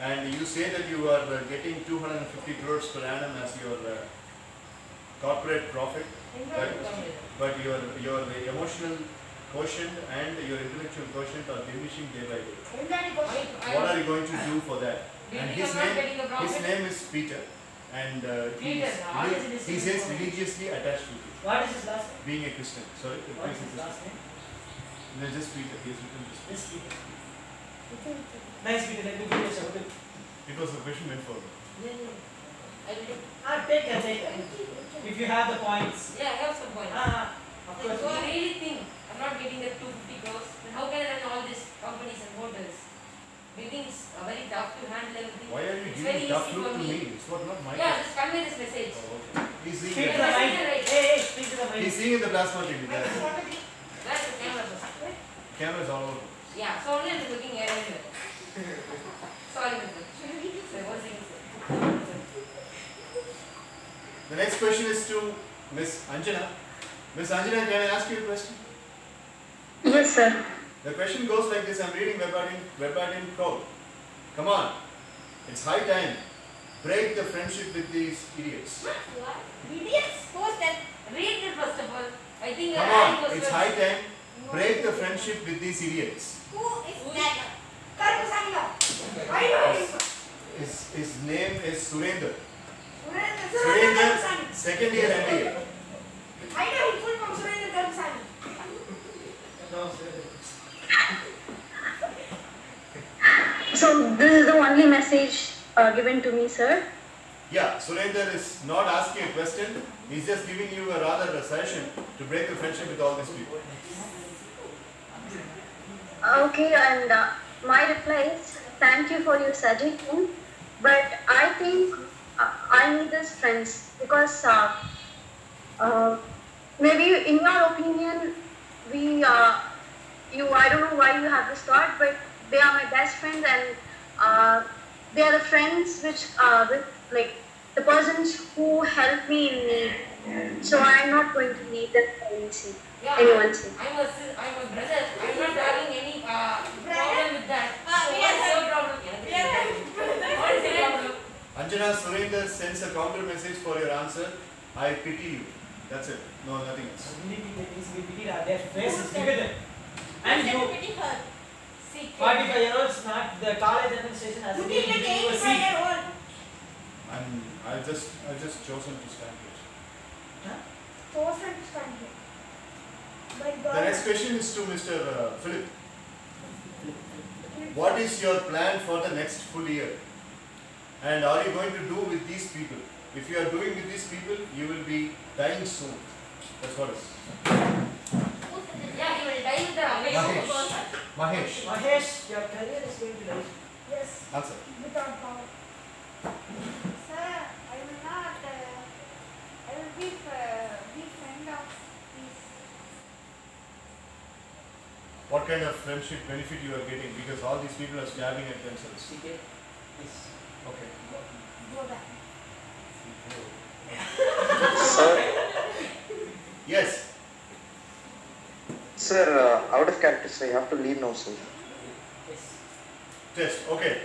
and you say that you are getting 250 crores per annum as your corporate profit, but your emotional quotient and your intellectual quotient are diminishing day by day. What are you going to do for that? And his name is Peter, and he says religiously attached to you. What is his last name? Being a Christian. Sorry, What is his last name? No, just Peter. He has written this. Just Peter. Nice, Peter. Let me give you a shout. It was a question meant for me. Take it. If you have the points. Yeah, I have some points. Of course. So I really think I'm not getting that 250 crores. Then how can I run all these companies and hotels? Buildings are very tough to handle everything. Why are you It's very giving tough easy look for to me? It's not my Yeah, just convey this message. Oh, okay. He's seeing Speak to the, the mic. Hey, speak to the mic. he's seeing in the plasma TV. That's the camera. Cameras all over. Yeah, so only I'm looking at it. Sorry, Mr. So what's it? The next question is to Miss Anjana. Miss Anjana, can I ask you a question? Yes, sir. The question goes like this. I'm reading verbatim quote. Come on. It's high time. Break the friendship with these idiots. What? Idiots? Who's that? Read it first of all. I think Come on. It's high time. Break the friendship with these idiots. Who is that? His name is Surendra. Surendra, Surendra, second year MBA. I know he full from Surendra Karmsani. No, sir. So this is the only message given to me, sir. Yeah, Surendra is not asking a question. He's just giving you a rather a suggestion to break the friendship with all these people. Okay, and my reply is thank you for your suggestion, but I think I need these friends because maybe in your opinion, I don't know why you have this thought, but they are my best friends and they are the friends with like the persons who help me in need. So I'm not going to leave them for anyone's sake. I'm a brother. I'm not having any problem with that. What's your problem? What is your problem? Anjana, Surendra sends a counter message for your answer. I pity you. That's it. No, nothing else. Their face is bigger than. And you, 45-year-olds, not the college administration has given you a seat. I've just chosen to stand here. The next question is to Mr. Philip. What is your plan for the next full year? And are you going to do with these people? If you are doing with these people, you will be dying soon. That's what it is. Yeah, you will die with the Mahesh. Mahesh, your career is going to die. Yes, Answer. without power. Sir, I will not, I will be friend of peace. What kind of friendship benefit you are getting? Because all these people are stabbing at themselves. Yes. Okay. Go back. Sir, Yes. sir, out of character, so you have to leave now, sir. Yes. Test. Okay.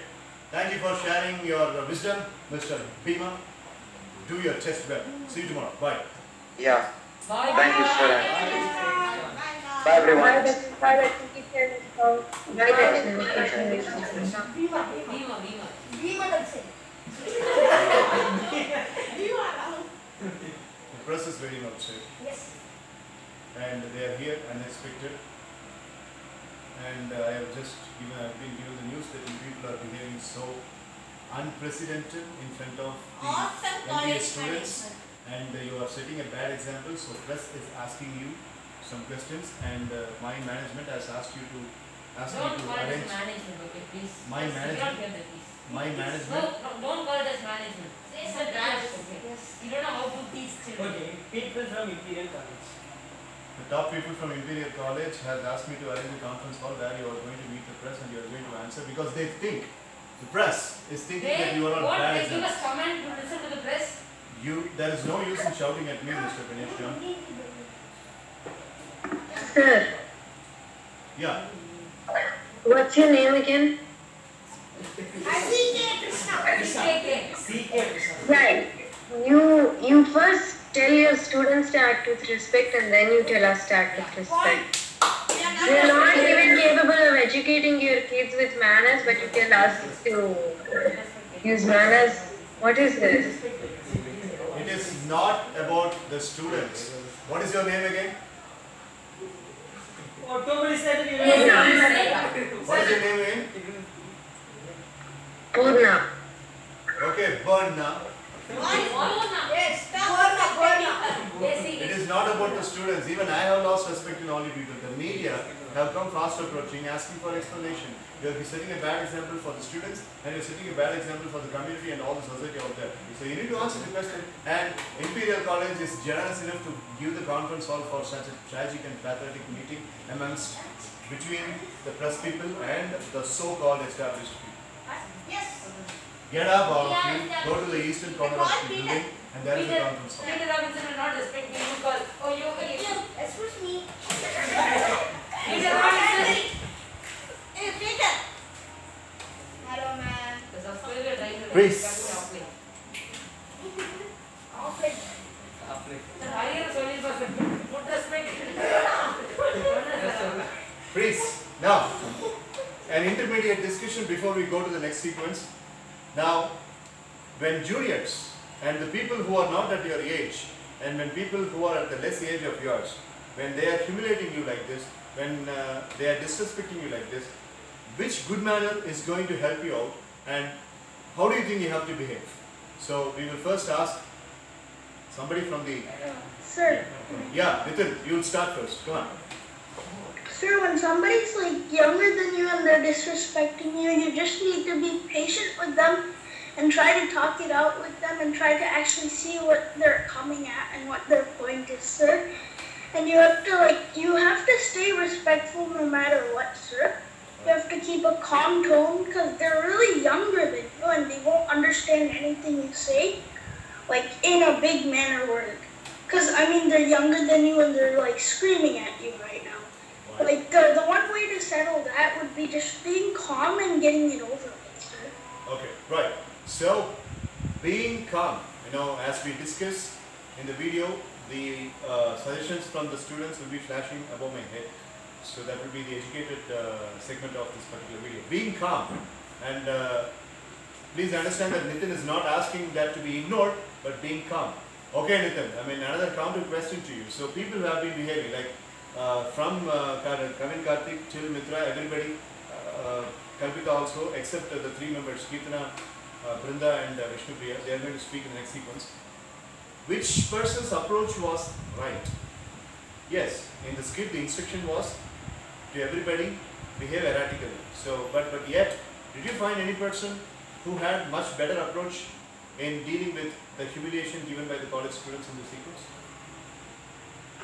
Thank you for sharing your wisdom, Mr. Bhima. Do your test well. See you tomorrow. Bye. Yeah. Bye. Thank you, sir. Bye. Bye, everyone. Bye, Bhima. The press is very upset. Yes. And they are here unexpected. And I've been given the news that you people are behaving so unprecedented in front of the Awesome MBA college students, management. and you are setting a bad example. So press is asking you some questions, and my management has asked you to Don't call it as arrange management, okay, please. My Yes, management- You don't get that, please. my No, management. don't call it as management. It's a branch, okay. You don't know how to teach children. Okay, people from Imperial College. The top people from Imperial College has asked me to arrange a conference call where you are going to meet the press and you are going to answer, because they think, the press is thinking that They you are on won't bad they give example. us comment to listen to the press? There is no use in shouting at me, Mr. Ganesh John. Sir, Yeah. what's your name again? CK. Right. You first tell your students to act with respect and then you tell us to act with respect. You're not even capable of educating your kids with manners, but you tell us to use manners. What is this? It is not about the students. What is your name again? October is that What is your name again? Purna. Okay, Burna. Yes, It is not about the students. Even I have lost respect in all you people. The media have come fast approaching, asking for explanation. You are setting a bad example for the students, and you are setting a bad example for the community and all the society out there. So you need to answer the question. And Imperial College is generous enough to give the conference call for such a tragic and pathetic meeting between the press people and the so-called established people. Yes. Get up, all of you. Go to the eastern corner of the building, and there is a conference call. Peter Robinson will not respect me. You call. Oh, you. Excuse me. Peter Robinson. Hey, Peter. Hello, man. The subscriber trying to Please. The higher solid person. Put respect. Please. Now, an intermediate discussion before we go to the next sequence. Now, when juniors and the people who are not at your age, and when people who are at the less age of yours, when they are humiliating you like this, when they are disrespecting you like this, which good manner is going to help you out, and how do you think you have to behave? So we will first ask somebody from the... Sir, Yeah, Nitin, you will start first. Come on. sir, when somebody's like younger than you and they're disrespecting you, you just need to be patient with them and try to talk it out with them and try to actually see what they're coming at and what their point is, sir. And you have to stay respectful no matter what, sir. You have to keep a calm tone because they're really younger than you and they won't understand anything you say, like in a big manner word. Because, I mean, they're younger than you and they're like screaming at you right now. Like, the one way to settle that would be just being calm and getting it over with, sir. Okay, right. So, being calm, as we discussed in the video, the suggestions from the students will be flashing above my head. So that will be the educated segment of this particular video. Being calm, and please understand that Nitin is not asking that to be ignored, but being calm. Okay, Nitin, another counter question to you. So people who have been behaving like from Kavin, Karthik till Mitra, everybody, Kalpita also, except the three members, Kirtana, Brinda and Vishnupriya, they are going to speak in the next sequence. Which person's approach was right? Yes, in the script the instruction was to everybody behave erratically. So, but yet, did you find any person who had much better approach in dealing with the humiliation given by the college students in the sequence?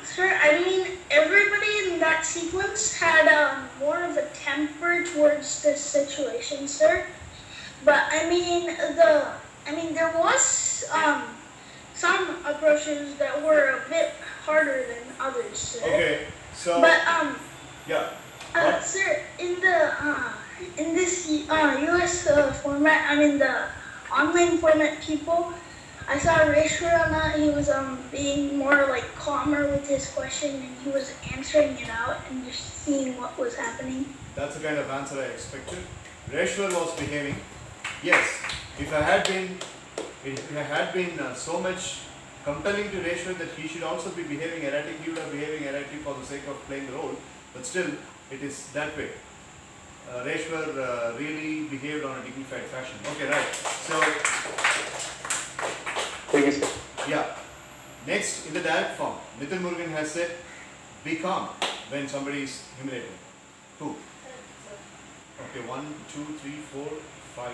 Sir, I mean, everybody in that sequence had more of a temper towards this situation, sir. But I mean, there was some approaches that were a bit harder than others, sir. Okay, so But yeah. sir, in the in this US format, I mean the online format people, I saw Reshwarana, he was being more like calmer with his question and he was answering it out and just seeing what was happening. That's the kind of answer I expected. Reshwar was behaving. Yes, if I had been so much compelling to Reshwar that he should also be behaving erratic, he would have behaving erratic for the sake of playing the role. But still, it is that way. Reshwar really behaved on a dignified fashion. Okay, right. So, Thank you, sir. yeah. Next, in the direct form, Nitin Murugan has said, be calm when somebody is humiliating. Who? Okay, 1, 2, 3, 4, 5,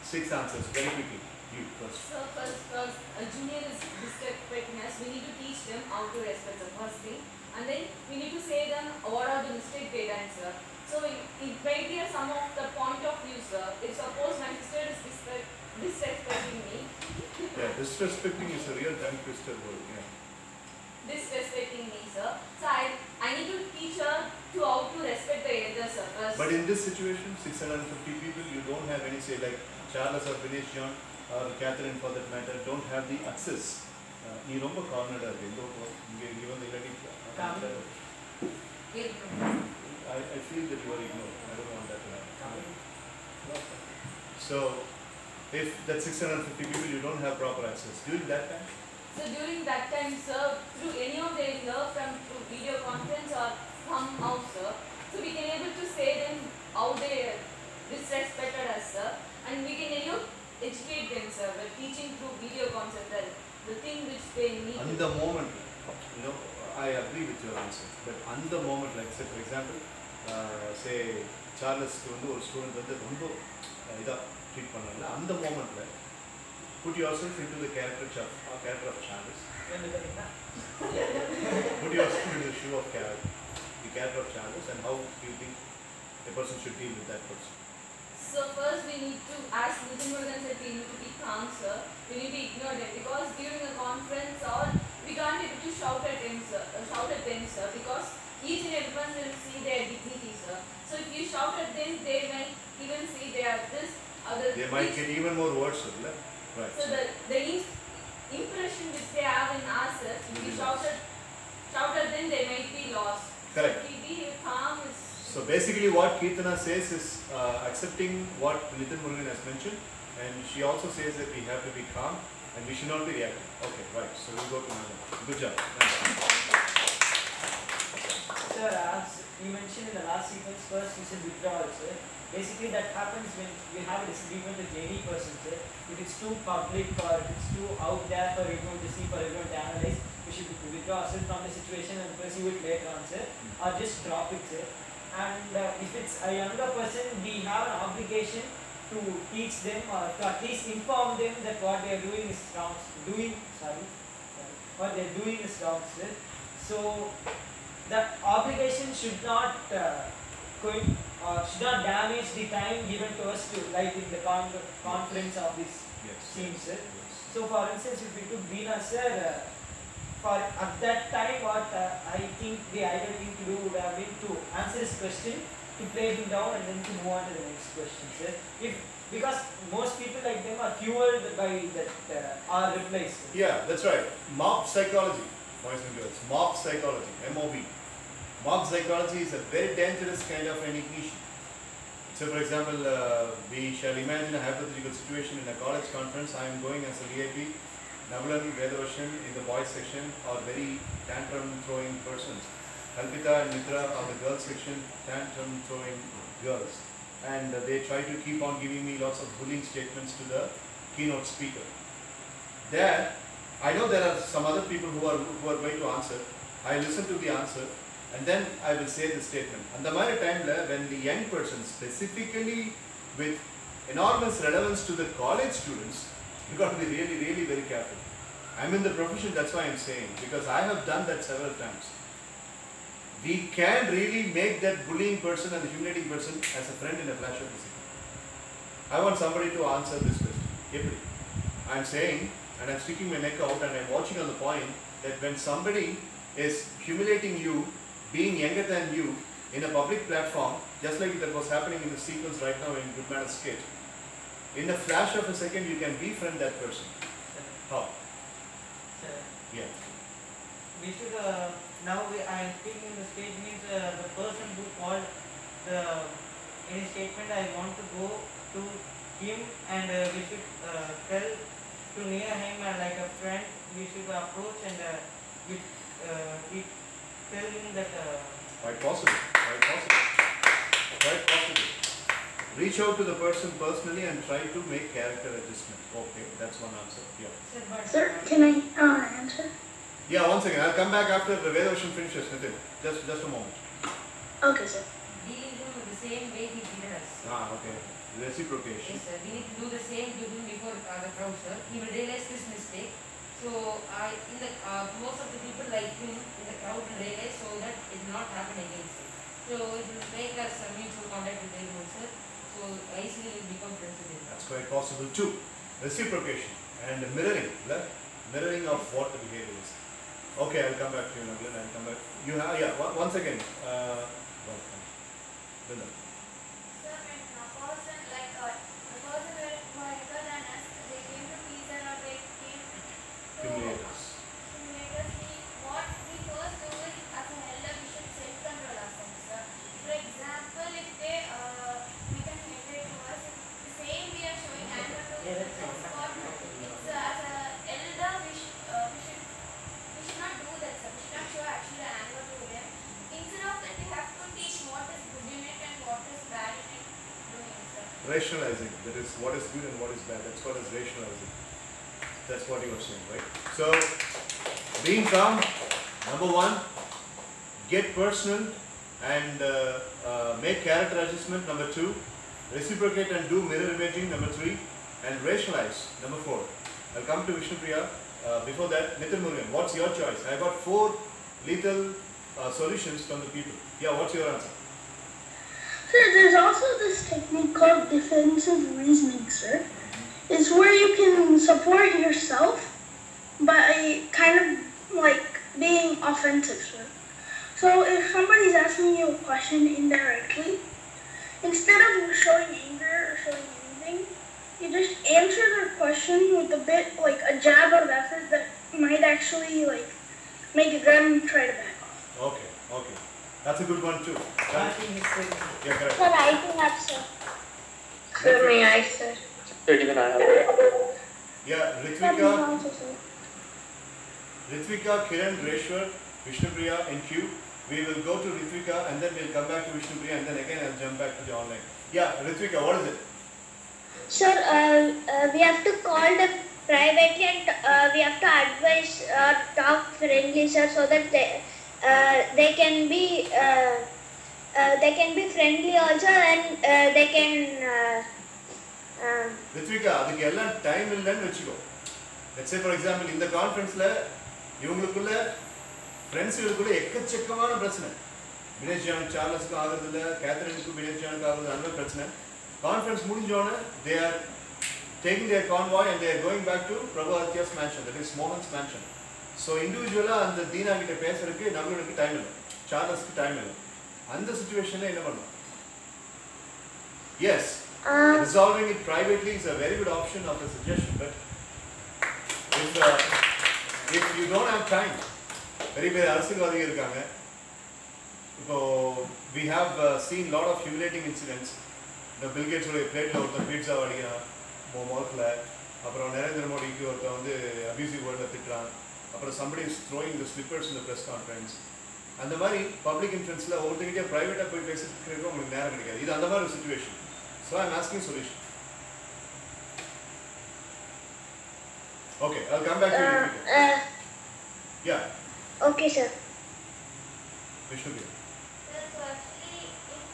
6 answers. Very quickly. You first. So first, a junior is disrespecting us. We need to teach them how to respect the first thing, and then we need to say them what are the mistakes they done, sir. So it might be some of the point of view, sir. If suppose my sister is disrespecting me. Yeah, disrespecting is a real tongue twister word. Yeah. Disrespecting me, sir. So I need to teach her to how to respect the elders, sir. First. But in this situation, 650 people, you don't have any say. Like Charles or Dinesh John or Catherine for that matter, don't have the access. You know, cornered are given the I feel that you are ignored. I don't want that to happen. So, if that 650 people, you don't have proper access. During that time? So during that time, sir, through any of their through video conference or somehow, sir, so we can able to say them how they disrespected us, sir, and we can educate them, sir, by teaching through video conference, the thing which they need. On the moment, I agree with your answer, but on the moment, like say for example, say Charles or student treat பண்ணல அந்த மொமெண்ட்ல put yourself into the character of Charles. Put yourself into the shoe of the character of Charles, and how do you think a person should deal with that person? So first we need to, as Nitin Murugan said, we need to be calm, sir. We need to ignore them because during a conference or we can't be able to shout at them, sir, because each and every one will see their dignity, sir. So if you shout at them, they might even see they are this, other. They might get even more words, right? So the impression which they have in us, sir, if you shout at them, they might be lost. Correct. So if we be calm, is. So basically what Kirtana says is accepting what Nitin Murugan has mentioned, and she also says that we have to be calm and we should not be reacting. Okay, right. So we'll go to Madam. Good job. Sir, as you mentioned in the last sequence, first you said withdrawal, sir. Basically that happens when we have a disagreement with any person, sir. If it's too public or if it's too out there for everyone to see, for everyone to analyze, we should withdraw ourselves from the situation and pursue it later on, sir. Or just drop it, sir. And if it's a younger person, we have an obligation to teach them or to at least inform them that what they are doing is wrong. What they are doing is wrong, sir. So the obligation should not damage the time given to us to like in the conference of this team, sir. So for instance, if we took Veena, sir, for at that time what I think the ideal thing to do would have been to answer his question, to play him down and then to move on to the next question, sir. Because most people like them are fueled by that our replies, sir. Yeah, that's right. Mob psychology, boys and girls. Mob psychology, MOB. Mob psychology is a very dangerous kind of an ignition. So for example, we shall imagine a hypothetical situation in a college conference. I am going as a VIP. Navalan, Vedavashan in the boys section are very tantrum throwing persons. Kalpita and Mitra are the girls section, tantrum throwing girls. And they try to keep on giving me lots of bullying statements to the keynote speaker. There, I know there are some other people who are going to answer. I listen to the answer and then I will say the statement. And the matter time when the young person, specifically with enormous relevance to the college students, you got to be really, really very careful. I'm in the profession, that's why I'm saying, because I have done that several times. We can really make that bullying person and the humiliating person as a friend in a flash of a second. I want somebody to answer this question. I'm saying, and I'm sticking my neck out and I'm watching on the point that when somebody is humiliating you, being younger than you, in a public platform, just like that was happening in the sequence right now in Good Manners skit, in a flash of a second you can befriend that person. How? Sir, Yeah. we should I am speaking in the stage means the person who called the any statement I want to go to him, and we should tell to near him like a friend. We should approach and we tell him that. Quite possible. Quite possible. Quite possible. Reach out to the person personally and try to make character adjustment. Okay, that's one answer. Yeah. Sir, but, Sir, can I answer? Yeah, one second. I'll come back after the Vedoshan finishes. Nitin. Just a moment. Okay, sir. Dealing him the same way he did us. Okay. Reciprocation. Yes, sir. We need to do the same to him before the crowd, sir. He will realize this mistake. So, in the most of the people like him in the crowd will realize so that it will not happen again, sir. So, it will make us a mutual contact with everyone, sir. So, easily will become friends with him. That's quite possible too. Reciprocation and mirroring. Mirroring of what the behavior is. Okay, I'll come back to you, Naglan. I'll come back. You have, yeah, one second. Linda. Sir, when a person like a person who are younger than us, they came to teaser or they came to Humiliate us. what we first do is as an elder we should self-control ourselves, sir. For example, if they become hatred to us, the same we are showing anger to that's us. It's as an elder we should not do that, sir. We should not show actually anger to them. Instead of that, we have to teach what is good in it and what is bad in it doing, sir. Rationalizing. That is what is good and what is bad. That's what is rationalizing. That's what you were saying, right? So, being calm, number one, get personal and make character adjustment, number two, reciprocate and do mirror imaging, number three, and rationalize, number four. I'll come to Vishnupriya. Before that, Nitin Murugan, what's your choice? I got 4 lethal solutions from the people. Yeah, what's your answer? Sir, there's also this technique called defensive reasoning, sir. It's where you can support yourself by kind of like being offensive, sir. So if somebody's asking you a question indirectly, instead of showing anger or showing anything, you just answer their question with a bit like a jab of effort that might actually like make them try to back off. Okay. That's a good one too. Yeah, correct. Sir, I think that's so. Sir, may I, sir? Sir, even I have it. Yeah, Ritvika, Kiran, Reshwar, Vishnupriya in queue. We will go to Ritvika and then we'll come back to Vishnupriya and then again I'll jump back to the online. Yeah, Ritvika, what is it? Sir, we have to call them privately and we have to advise talk friendly, sir, so that they can be friendly also and they can. Ritvika, அதுக்கு எல்லாம் time இல்லைன்னு வெச்சுக்கோ. Let's say for example இந்த கான்ஃபரன்ஸ்ல இவங்களுக்குள்ள ஃப்ரெண்ட்ஸ்களுக்குள்ள எக்கச்சக்கமான பிரச்சனை. Vinesh John சார்லஸ்க்கு ஆகுறது இல்ல, கேத்ரினுக்கு வினேஷ் ஜானுக்கு ஆகுறது அந்த பிரச்சனை. கான்ஃபரன்ஸ் முடிஞ்சோன they are taking their convoy and they are going back to Prabhu Aditya's mansion, that is Mohan's mansion. So individually அந்த தீனா கிட்ட பேசறதுக்கு நம்மளுக்கு டைம் இல்ல, சார்லஸ்க்கு டைம் இல்ல. அந்த சிச்சுவேஷன்ல என்ன பண்ணலாம்? Yes. Resolving it privately is a very good option of a suggestion, but if you don't have time, very அரசியல்வாதிகள் இருக்காங்க. So we have seen lot of humiliating incidents. The Bill Gates உடைய பிளேட்ல ஒருத்தன் pizza அடிக்கிறான் முகத்துல, அப்புறம் நரேந்திர மோடிக்கு ஒருத்தன் வந்து அபியூசிவ் வேர்ட்ல திட்டுறான், அப்புறம் somebody is throwing the slippers in the press conference. அந்த மாதிரி பப்ளிக் இன்ஃப்ளூயன்ஸ்ல ஒருத்தங்கிட்ட பிரைவேட்டா போய் பேசிட்டு உங்களுக்கு நேரம் கிடைக்காது. இது அந்த மாதிரி ஒரு situation. So I'm asking solution. Okay, I'll come back to you. Yeah. Okay, sir. Vishnu. Sir, so actually,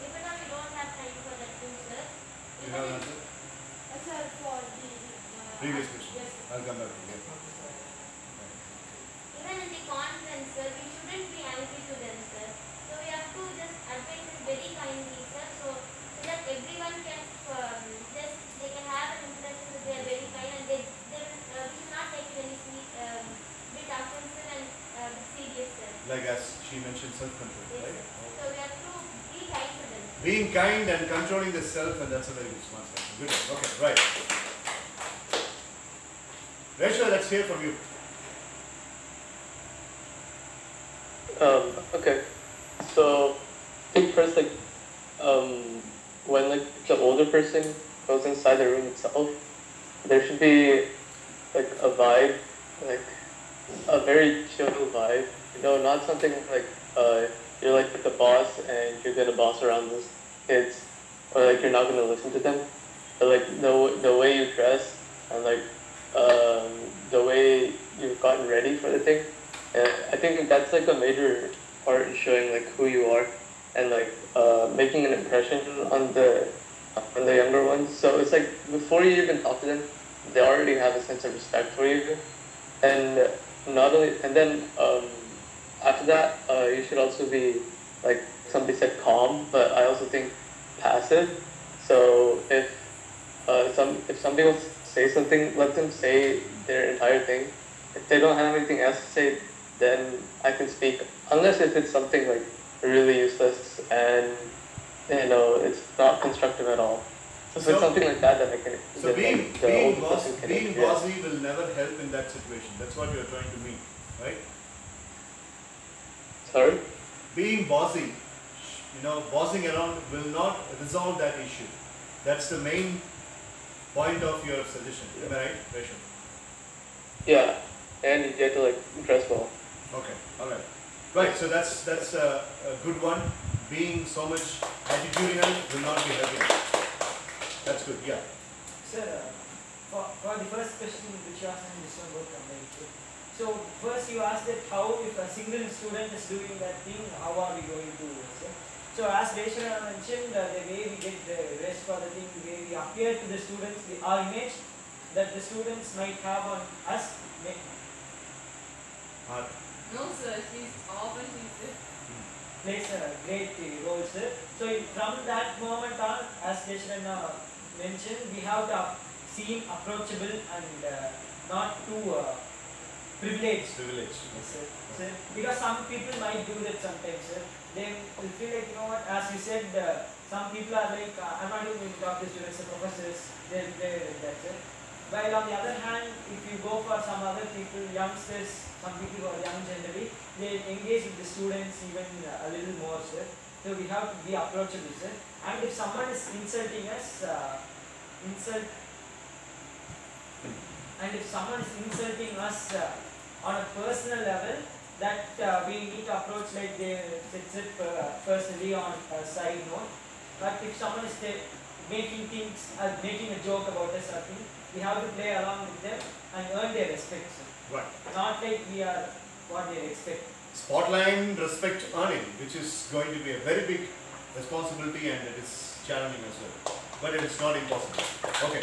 even though we don't have time for that too, sir. You have an answer? Sir, for the Previous question. yes. I'll come back to you. Even in the conference, sir, we shouldn't be angry to them, sir. So we have to just advise them very kindly, sir. So that everyone can they can have an impression that they are very kind and we should not take it very bit offensive and bit serious, sir. Like as she mentioned, self-control, Yes, right? sir. So we have to Being kind and controlling the self, and that's a very good smart lesson. Good. Okay, right. Rachel, let's hear from you. Okay. So, I think first, like, when like the older person goes inside the room itself, there should be like a vibe, like a very chill vibe. You know, not something like you're like the boss and you're gonna boss around those kids, or like you're not gonna listen to them. But like the way you dress and like the way you've gotten ready for the thing. I think that's like a major part in showing like who you are and like making an impression on the younger ones. So it's like before you even talk to them, they already have a sense of respect for you, and not only and then after that you should also be like somebody said calm, but I also think passive. So if somebody wants to say something, let them say their entire thing. If they don't have anything else to say, then I can speak. Unless if it's something like really useless and you know it's not constructive at all. So if it's something like that, then I can. So then, being older person can bossy will never help in that situation. That's what you're trying to mean, right? Sorry? Being bossy, bossing around will not resolve that issue. That's the main point of your suggestion. Am I right, Rachel? Yeah, and you get to like dress well. Okay, all right. Right, so that's a good one. Being so much attitudinal will not be helping. That's good, yeah. Sir, for the first question which you asked in this one about community. So first you asked that how if a single student is doing that thing, how are we going to sir? So as Reshna mentioned, the way we get dressed for the thing, the way we appear to the students, our image that the students might have on us. No sir, she's off and she's plays a great role, sir. So from that moment on, as Reshna mentioned, we have to seem approachable and not too privileged. Privileged. Yes, sir. Because some people might do that sometimes, sir. They will feel like, as you said, some people are like, I'm not even going to talk to students, the professors, they're like that, sir. While on the other hand, if you go for some other people, youngsters, some people who are young generally, they engage with the students even a little more, sir. So we have to be approachable, sir. And if someone is insulting us, on a personal level, that we need to approach like they sit personally on a side note. But if someone is making a joke about us or something, we have to play along with them and earn their respect, sir. Right. Not like we are what they expect. Spotlight respect earning, which is going to be a very big responsibility and it is challenging as well. But it is not impossible. Okay.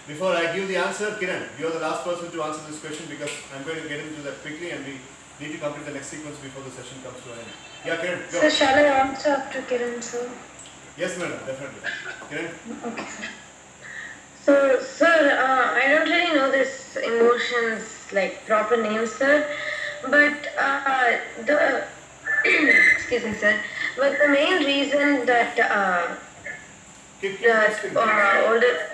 Before I give the answer, Kiran, you are the last person to answer this question because I'm going to get into that quickly and we need to complete the next sequence before the session comes to an end. Yeah, Kiran, go. So shall I answer after Kiran, sir? Yes, madam, definitely. Kiran? Okay, sir. So, sir, I don't really know this emotions like proper names, sir, but excuse me, sir, but the main reason that older.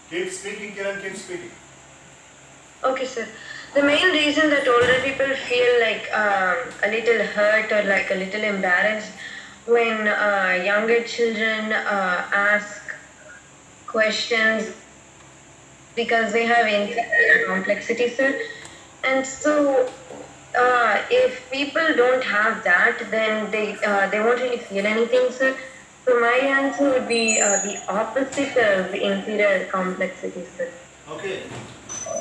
Keep speaking, Kiran, keep speaking. Okay, sir. The main reason that older people feel like a little hurt or like a little embarrassed when younger children ask questions because they have inferior complexity, sir. And so if people don't have that, then they won't really feel anything, sir. So my answer would be the opposite of inferior complexity, sir. Okay.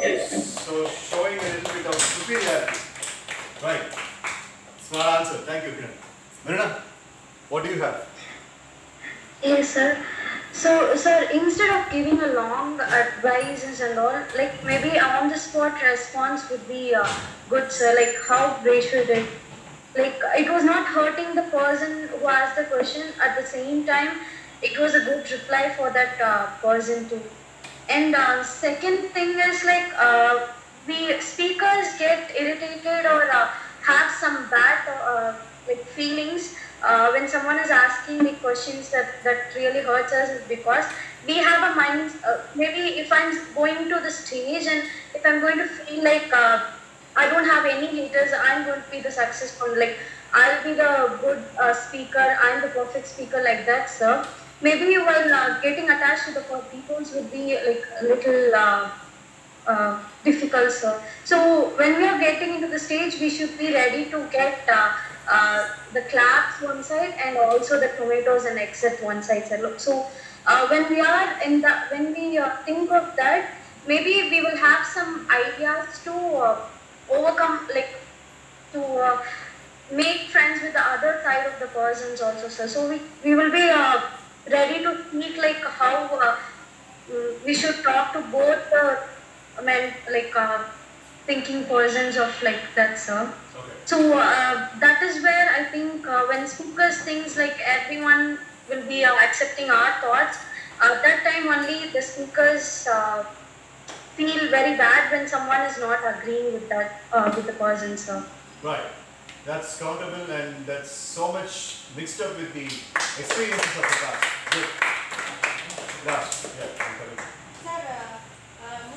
Yes. So showing a little bit of superiority. Right. Smart answer. Thank you, Kiran. Marina, what do you have? Yes, sir. So, sir, instead of giving a long advices and all, like maybe on-the-spot response would be good, sir. Like how Rachel did. Like it was not hurting the person who asked the question. At the same time, it was a good reply for that person too. And second thing is like we speakers get irritated or have some bad like feelings when someone is asking me questions that really hurts us, is because we have a mind. Maybe if I'm going to the stage and if I'm going to feel like I don't have any haters, I'm going to be the successful, like I'll be the good speaker, I'm the perfect speaker, like that, sir. Maybe while getting attached to the peoples would be like a little difficult, sir. So when we are getting into the stage, we should be ready to get the claps one side and also the tomatoes and eggs at one side, sir. So when we are in the, when we think of that, maybe we will have some ideas to overcome, like to make friends with the other side of the persons also, sir. So we will be ready to speak like how we should talk to both the thinking persons of like that, sir. Okay. So that is where I think when speakers thinks like everyone will be accepting our thoughts, that time only the speakers feel very bad when someone is not agreeing with that with the person, sir. Right. That's countable, and that's so much mixed up with the experiences of the past. Good. Last. Yeah, I'm coming. Sir,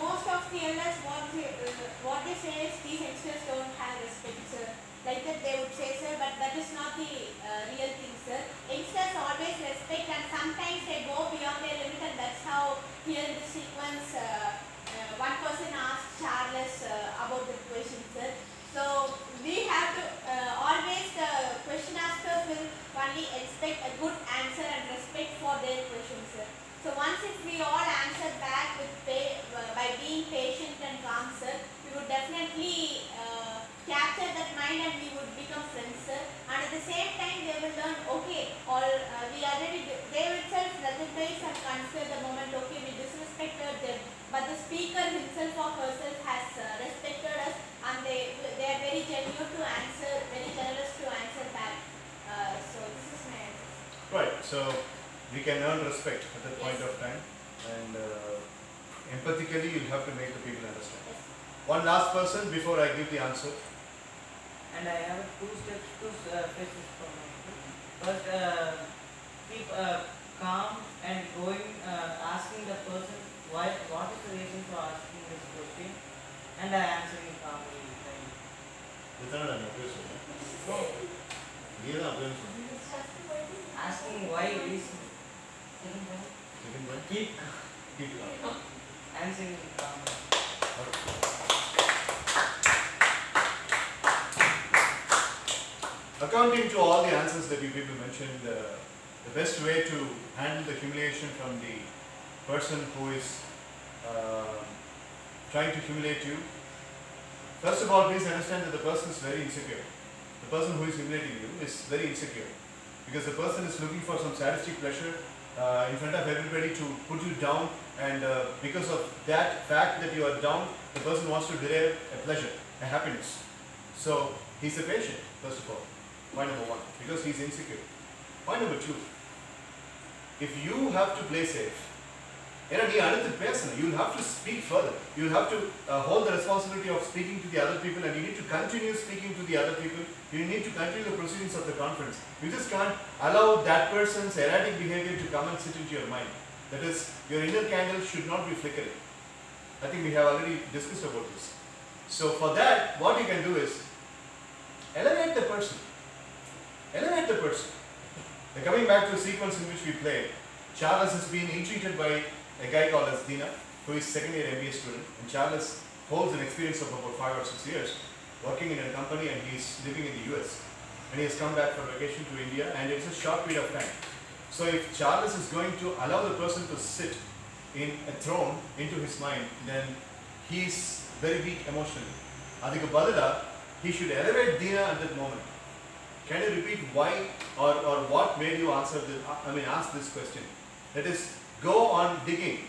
most of the elders, what they say is these youngsters don't have respect, sir. Like that they would say, sir, but that is not the real thing, sir. Youngsters always respect, and sometimes they go beyond their limit, and that's how here in the sequence, one person asked Charles about the question, sir. So we have to always, the question askers will only expect a good answer and respect for their question, sir. So once if we all answer back with by being patient and calm, sir, we would definitely capture that mind and we would become friends, sir. And at the same time they will learn, okay, all we already, they itself recognize and consider the moment, okay, we disrespected them, but the speaker himself or herself has respected us, and they are very genuine to answer, very generous to answer back. So this is my answer. Right. So we can earn respect at that point of time, and empathically you'll have to make the people understand. Yes. One last person before I give the answer. And I have two phases for my first, keep calm and going, asking the person what is the reason for asking this question, and answering calmly. Asking why reason. Keep calm. answering calmly. Accounting to all the answers that you people mentioned, the best way to handle the humiliation from the person who is trying to humiliate you, first of all, please understand that the person is very insecure. The person who is humiliating you is very insecure, because the person is looking for some sadistic pleasure in front of everybody to put you down, and because of that fact that you are down, the person wants to derive a pleasure, a happiness. So he's a patient, first of all. Point number one, because he's insecure. Point number two, if you have to play safe, you'll have to speak further. You'll have to hold the responsibility of speaking to the other people, and you need to continue speaking to the other people. You need to continue the proceedings of the conference. You just can't allow that person's erratic behavior to come and sit into your mind. That is, your inner candle should not be flickering. I think we have already discussed about this. So for that, what you can do is elevate the person. Elevate the person. Coming back to the sequence in which we played, Charles has been entreated by a guy called as Dina, who is second year MBA student, and Charles holds an experience of about 5 or 6 years working in a company, and he is living in the US, and he has come back for vacation to India, and it's a short period of time. So if Charles is going to allow the person to sit in a throne into his mind, then he is very weak emotionally. Adhika badala, he should elevate Dina at that moment. Can you repeat why or what made you answer this, ask this question? That is, go on digging.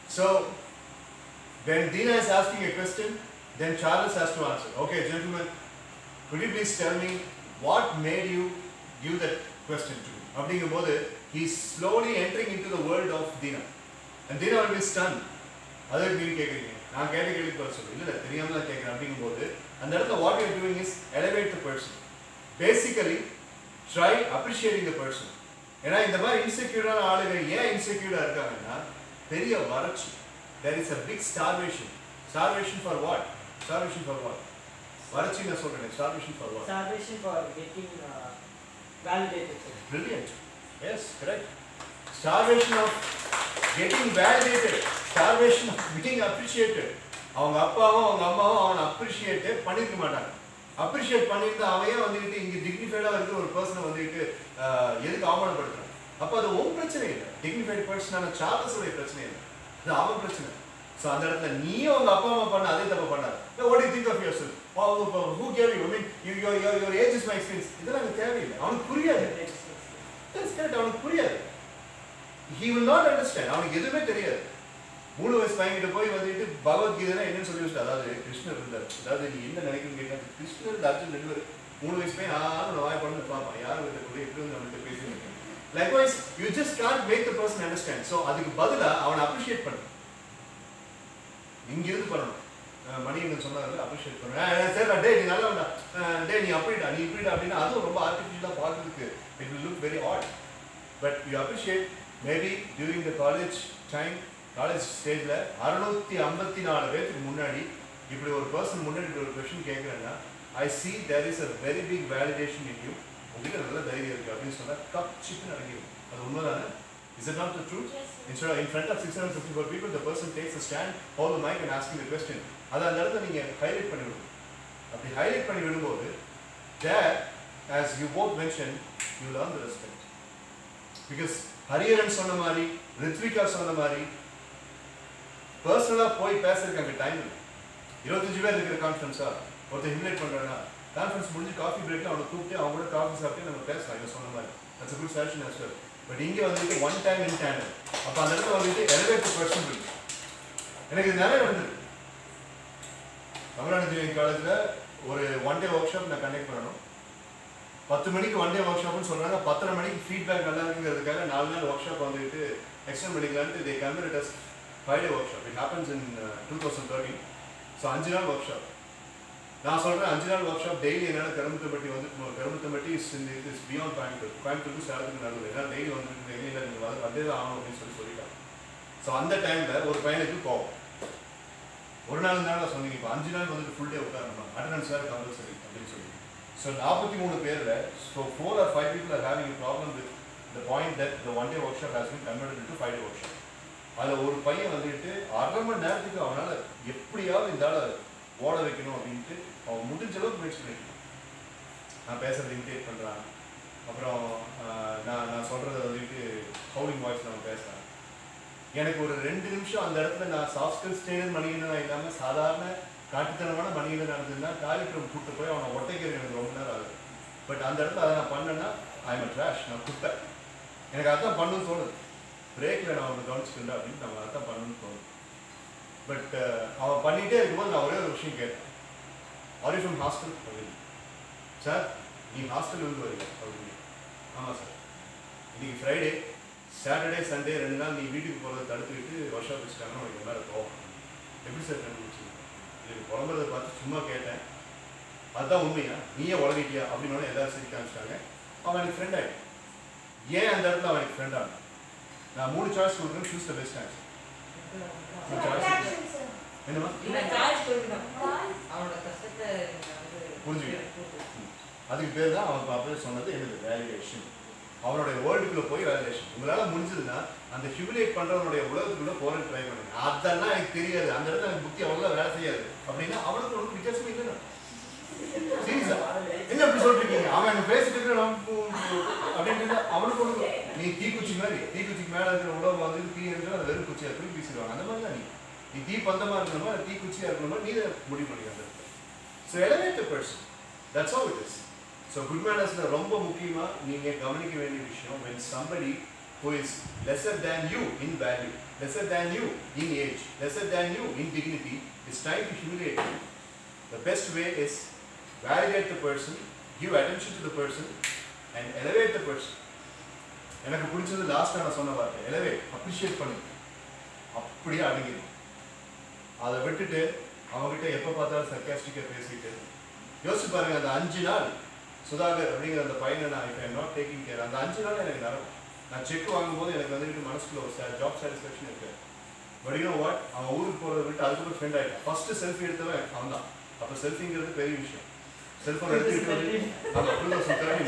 So, when Dina is asking a question, then Charles has to answer. Okay, gentlemen, could you please tell me what made you give that question to me? அப்படிங்கும்போது he is slowly entering into the world of Dina. And Dina will be stunned. அதற்கு நீங்க கேட்குறீங்க, நான் கேட்ட கேள்விக்கு பதில் சொல்லுங்க. இல்லை தெரியாம தான் கேட்குறேன் அப்படிங்கும்போது அந்த இடத்துல what you are doing is elevate the person. Basically, try appreciating the person. ஏன்னா இந்த மாதிரி இன்செக்யூரான ஆளுங்க ஏன் இன்செக்யூரா இருக்காங்கன்னா பெரிய வறட்சி. There is a big starvation. Starvation for what? Starvation for what? வறட்சி நான் சொல்றேன். Starvation for what? Starvation for getting validated. Brilliant. Yes, correct. Starvation of getting validated. Starvation of being appreciated. அவங்க அப்பாவும் அவங்க அம்மாவும் அவனை அப்ரிஷியேட் பண்ணிருக்க மாட்டாங்க. அப்ரிஷியேட் பண்ணிட்டு அவையே வந்துட்டு இங்க டிக்னிஃபைடா இருக்கிற ஒரு பர்சனை வந்துட்டு எதுக்கு அவமானப்படுத்துறாங்க? அப்ப அது உன் பிரச்சனை இல்லை. டிக்னிஃபைட் பர்சனான சார்லஸோட பிரச்சனை இல்லை. அது அவன் பிரச்சனை. ஸோ அந்த இடத்துல நீயும் அவங்க அப்பா அம்மா பண்ண அதே தப்பு பண்ணாரு. What do you think of yourself? Who gave you? I mean, your age is my experience. இதெல்லாம் எனக்கு தேவையில்லை. அவனுக்கு புரியாது. That's correct. அவனுக்கு புரியாது. He will not understand. அவனுக்கு எதுவுமே தெரியாது. 3 வயசு பையன்கிட்ட போய் வந்துட்டு பகவத்கீதைனா என்னன்னு சொல்லி வச்சுட்டு, அதாவது கிருஷ்ணர் இருந்தார், அதாவது நீ என்ன நினைக்கணும்னு கேட்காது. கிருஷ்ணர் அர்ஜுன் 2 பேர் 3 வயசு பையன் ஆறு வாய் பண்ணு பார்ப்பான். யாரும் கிட்ட கூட எப்படி வந்து அவன்கிட்ட பேசிட்டு likewise you just can't make the person understand. So அதுக்கு பதிலா அவனை அப்ரிஷியேட் பண்ணு. இங்கிருந்து பண்ணணும். மணியன் சொன்னார்ல அப்ரிஷியேட் பண்ணு. சரி டே நீ நல்லா உண்டா, டே நீ அப்படிடா நீ இப்படிடா அப்படின்னா அதுவும் ரொம்ப ஆர்டிஃபிஷியலாக பார்க்கறதுக்கு it will look very odd. But you appreciate maybe during the college time, college stageல 654 பேருக்கு முன்னாடி இப்படி ஒரு பர்சன் முன்னாடி ஒரு கொஸ்டின் கேட்குறேன்னா I see there is a very big validation in you. உங்களுக்கு நல்ல தைரியம் இருக்கு அப்படின்னு சொன்னா கப் சிப்புன்னு அடங்கிடும். அது உண்மைதானே? Is it not the truth? Yes, Instead of in front of 654 people, the person takes a stand, hold the mic and asking the question. அதை அந்த இடத்துல நீங்க ஹைலைட் பண்ணி விடுங்க. அப்படி ஹைலைட் பண்ணி விடும்போது there, as you both mentioned, you learn the respect. Because Hariharan சொன்ன மாதிரி, ரித்விகா சொன்ன மாதிரி பர்சனலாக போய் பேசுறதுக்கு அங்கே டைம் இல்லை. 25 பேர் இருக்கிற கான்ஃபரன்ஸா ஒருத்தர் ஹிமிலேட் பண்ணுறேன்னா கான்ஃபரன்ஸ் முடிஞ்சு காஃபி பிரேக்கில் அவனை கூப்பிட்டு அவங்க கூட காஃபி சாப்பிட்டு நம்ம பேசலாம். இவங்க சொன்ன மாதிரி that's a good suggestion as well. But இங்கே வந்துட்டு ஒன் டைம் இன் டேண்டம். அப்போ அந்த இடத்துல வந்துட்டு எலவேட் பர்சன் இருக்கு. எனக்கு இது நிறைய நடந்தது. தமிழ்நாடு இன்ஜினியரிங் காலேஜில் ஒரு 1 day ஒர்க் ஷாப் நான் கண்டக்ட் பண்ணணும். 10 மணிக்கு 1 day ஒர்க் ஷாப்னு சொல்கிறாங்க. 10:30 மணிக்கு ஃபீட்பேக் நல்லா இருக்குங்கிறதுக்காக 4 நாள் ஒர்க் ஷாப் வந்துட்டு extend பண்ணிக்கலான்ட்டு they consider it as 5 day workshop. It happens in 2013. So 5 நாள் ஒர்க் ஷாப். நான் சொல்கிறேன் 5 நாள் ஒர்க் ஷாப் டெய்லி என்னால் கரும்புத்தம்பட்டி இஸ் பியாண்ட் கோயம்புத்தூருக்கு சேலத்துக்கு நடுவில். ஏன்னா டெய்லி வந்துட்டு டெய்லி இல்லை நீங்கள் வந்தே தான் ஆகணும் அப்படின்னு சொல்லிட்டாங்க. ஸோ அந்த டைமில் ஒரு பையனுக்கு கோவம். ஒரு நாள் நான் சொன்னீங்க, இப்போ 5 நாள் வந்துட்டு ஃபுல் டே உட்காரணும், அட்டண்டன்ஸ் வேறு கம்பல்சரி அப்படின்னு சொல்லி. ஸோ 43 பேரில் so 4 or 5 people are having a problem with the point that the 1 day workshop has been converted into 5 day workshop. அதில் ஒரு பையன் வந்துட்டு 1/2 மணி நேரத்துக்கு அவனால் எப்படியாவது இந்த ஆளை ஓட வைக்கணும் அப்படின்ட்டு அவன் முடிஞ்ச அளவுக்கு முயற்சி பண்ணிக்கணும். நான் பேசுறது இமிட்டேட் பண்ணுறான். அப்புறம் நான் சொல்கிறத வந்துட்டு ஹவுலிங் வாய்ஸ் நான் பேசுகிறேன். எனக்கு ஒரு 2 நிமிஷம் அந்த இடத்துல நான் சாஃப்ட் ஸ்கில்ஸ் ட்ரெயினர் மணிகண்டனாக இல்லாமல் சாதாரண காட்டுத்தனமான மணிகண்டன் நடந்ததுன்னா காலிட்ரம் கூப்பிட்டு போய் அவனை ஒட்டைக்கிறது எனக்கு ரொம்ப நேரம் ஆகுது. பட் அந்த இடத்துல அதை நான் பண்ணேன்னா ஐ எம் ட்ராஷ், நான் குப்பை. எனக்கு அதான் பண்ணணும்னு தோணுது. பிரேக்கில் நான் அவனை கவனிச்சுக்கிட்டேன் அப்படின்னு நம்ம அதான் பண்ணணும்னு தோணுது. பட் அவன் பண்ணிகிட்டே இருக்கும்போது நான் ஒரே ஒரு விஷயம் கேட்டேன். ஆர் யூ ஃப்ரம் ஹாஸ்டல் அப்படின்னு. சார் நீ ஹாஸ்டல் வந்து வரீங்க அப்படின்னு. ஆமாம் சார், இன்னைக்கு ஃப்ரைடே சாட்டர்டே சண்டே 2 நாள் நீ வீட்டுக்கு போகிறத தடுத்துக்கிட்டு ஒர்க் ஷாப் வச்சுட்டாங்கன்னா உனக்கு மேலே போவோம். எப்படி சார் கண்டுபிடிச்சி? இதுக்கு புலம்புறதை பார்த்து சும்மா கேட்டேன். அதுதான் உண்மையா, நீயே உளறிட்டியா அப்படின்னு எல்லாரும் சிரிக்க ஆரம்பிச்சிட்டாங்க. அவன் எனக்கு ஃப்ரெண்ட் ஆகிட்டான். ஏன் அந்த இடத்துல அவனுக்கு ஃப்ரெண்ட் ஆனான்? நான் 3 சாய்ஸ் கொடுக்குறேன், சூஸ் த பெஸ்ட் ஆன்சர். என்னமா புரிஞ்சுக்க, அதுக்கு பேர் தான் அவன் பாப்பா சொன்னது என்னது வேலிடேஷன். அவனுடைய வேர்ல்டுக்குள்ள போய் வேலிடேஷன். உங்களால முடிஞ்சதுன்னா அந்த ஹியூமிலேட் பண்றவனுடைய உலகத்துக்குள்ள போற ட்ரை பண்ணுங்க. அதெல்லாம் எனக்கு தெரியாது, அந்த இடத்துல எனக்கு புத்தி அவ்வளோ வேலை செய்யாது அப்படின்னா அவனுக்கு ஒன்றும் வித்தியாசமே இல்லைன்னா சீரியஸா என்ன அப்படி சொல்லிருக்கீங்க? அவன் அங்கே பேசிட்டு இருக்கிற அப்படின்றது அவனுக்கு ஒன்று. நீ தீக்குச்சி மாதிரி தீக்குச்சிக்கு மேலே இருக்கிற உலகம் வந்து தீ இருக்கிற அது வெறும் குச்சியாக திருப்பி வீசிடுவாங்க. அந்த மாதிரி தான் நீ தீ பந்தமாக இருக்கணுமா தீ குச்சியாக இருக்கணுமா நீ தான் முடிவு பண்ணிக்க. So elevate the person, that's how it is. So good மேனர்ஸ்ல ரொம்ப முக்கியமாக நீங்கள் கவனிக்க வேண்டிய விஷயம், when somebody who is lesser than you in value, lesser than you in age, lesser than you in dignity is trying to humiliate you, the best way is validate the person, Give attention to the person and elevate the person. எனக்கு பிடிச்சது லாஸ்ட்டாக நான் சொன்ன வார்த்தை elevate, appreciate பண்ணு. அப்படியே அடங்கிடும். அதை விட்டுட்டு அவங்ககிட்ட எப்போ பார்த்தாலும் சர்க்காஸ்டிக்காக பேசிட்டு யோசிச்சு பாருங்க. அந்த 5 நாள் சுதாகர் அப்படிங்கிற அந்த பையனை நான் இப்போ நாட் டேக்கிங் கேர். அந்த 5 நாள் எனக்கு நடக்கும். நான் செக் வாங்கும்போது எனக்கு வந்துட்டு மனசுக்குள்ள ஒரு ஜாப் சாட்டிஸ்ஃபேக்ஷன் இருக்கு. பட் யூ நோ வாட், அவன் ஊருக்கு போகிறத விட்டு அதுக்கப்புறம் ஃப்ரெண்ட் ஆகிட்டான். ஃபர்ஸ்ட் செல்ஃபி எடுத்தவன் அவன் தான். அப்போ செல்ஃபிங்கிறது பெரிய விஷயம். செல்ஃபோன் எடுத்துக்கிட்டு ஆமாம் ஃபுல்லாக சுத்தராக.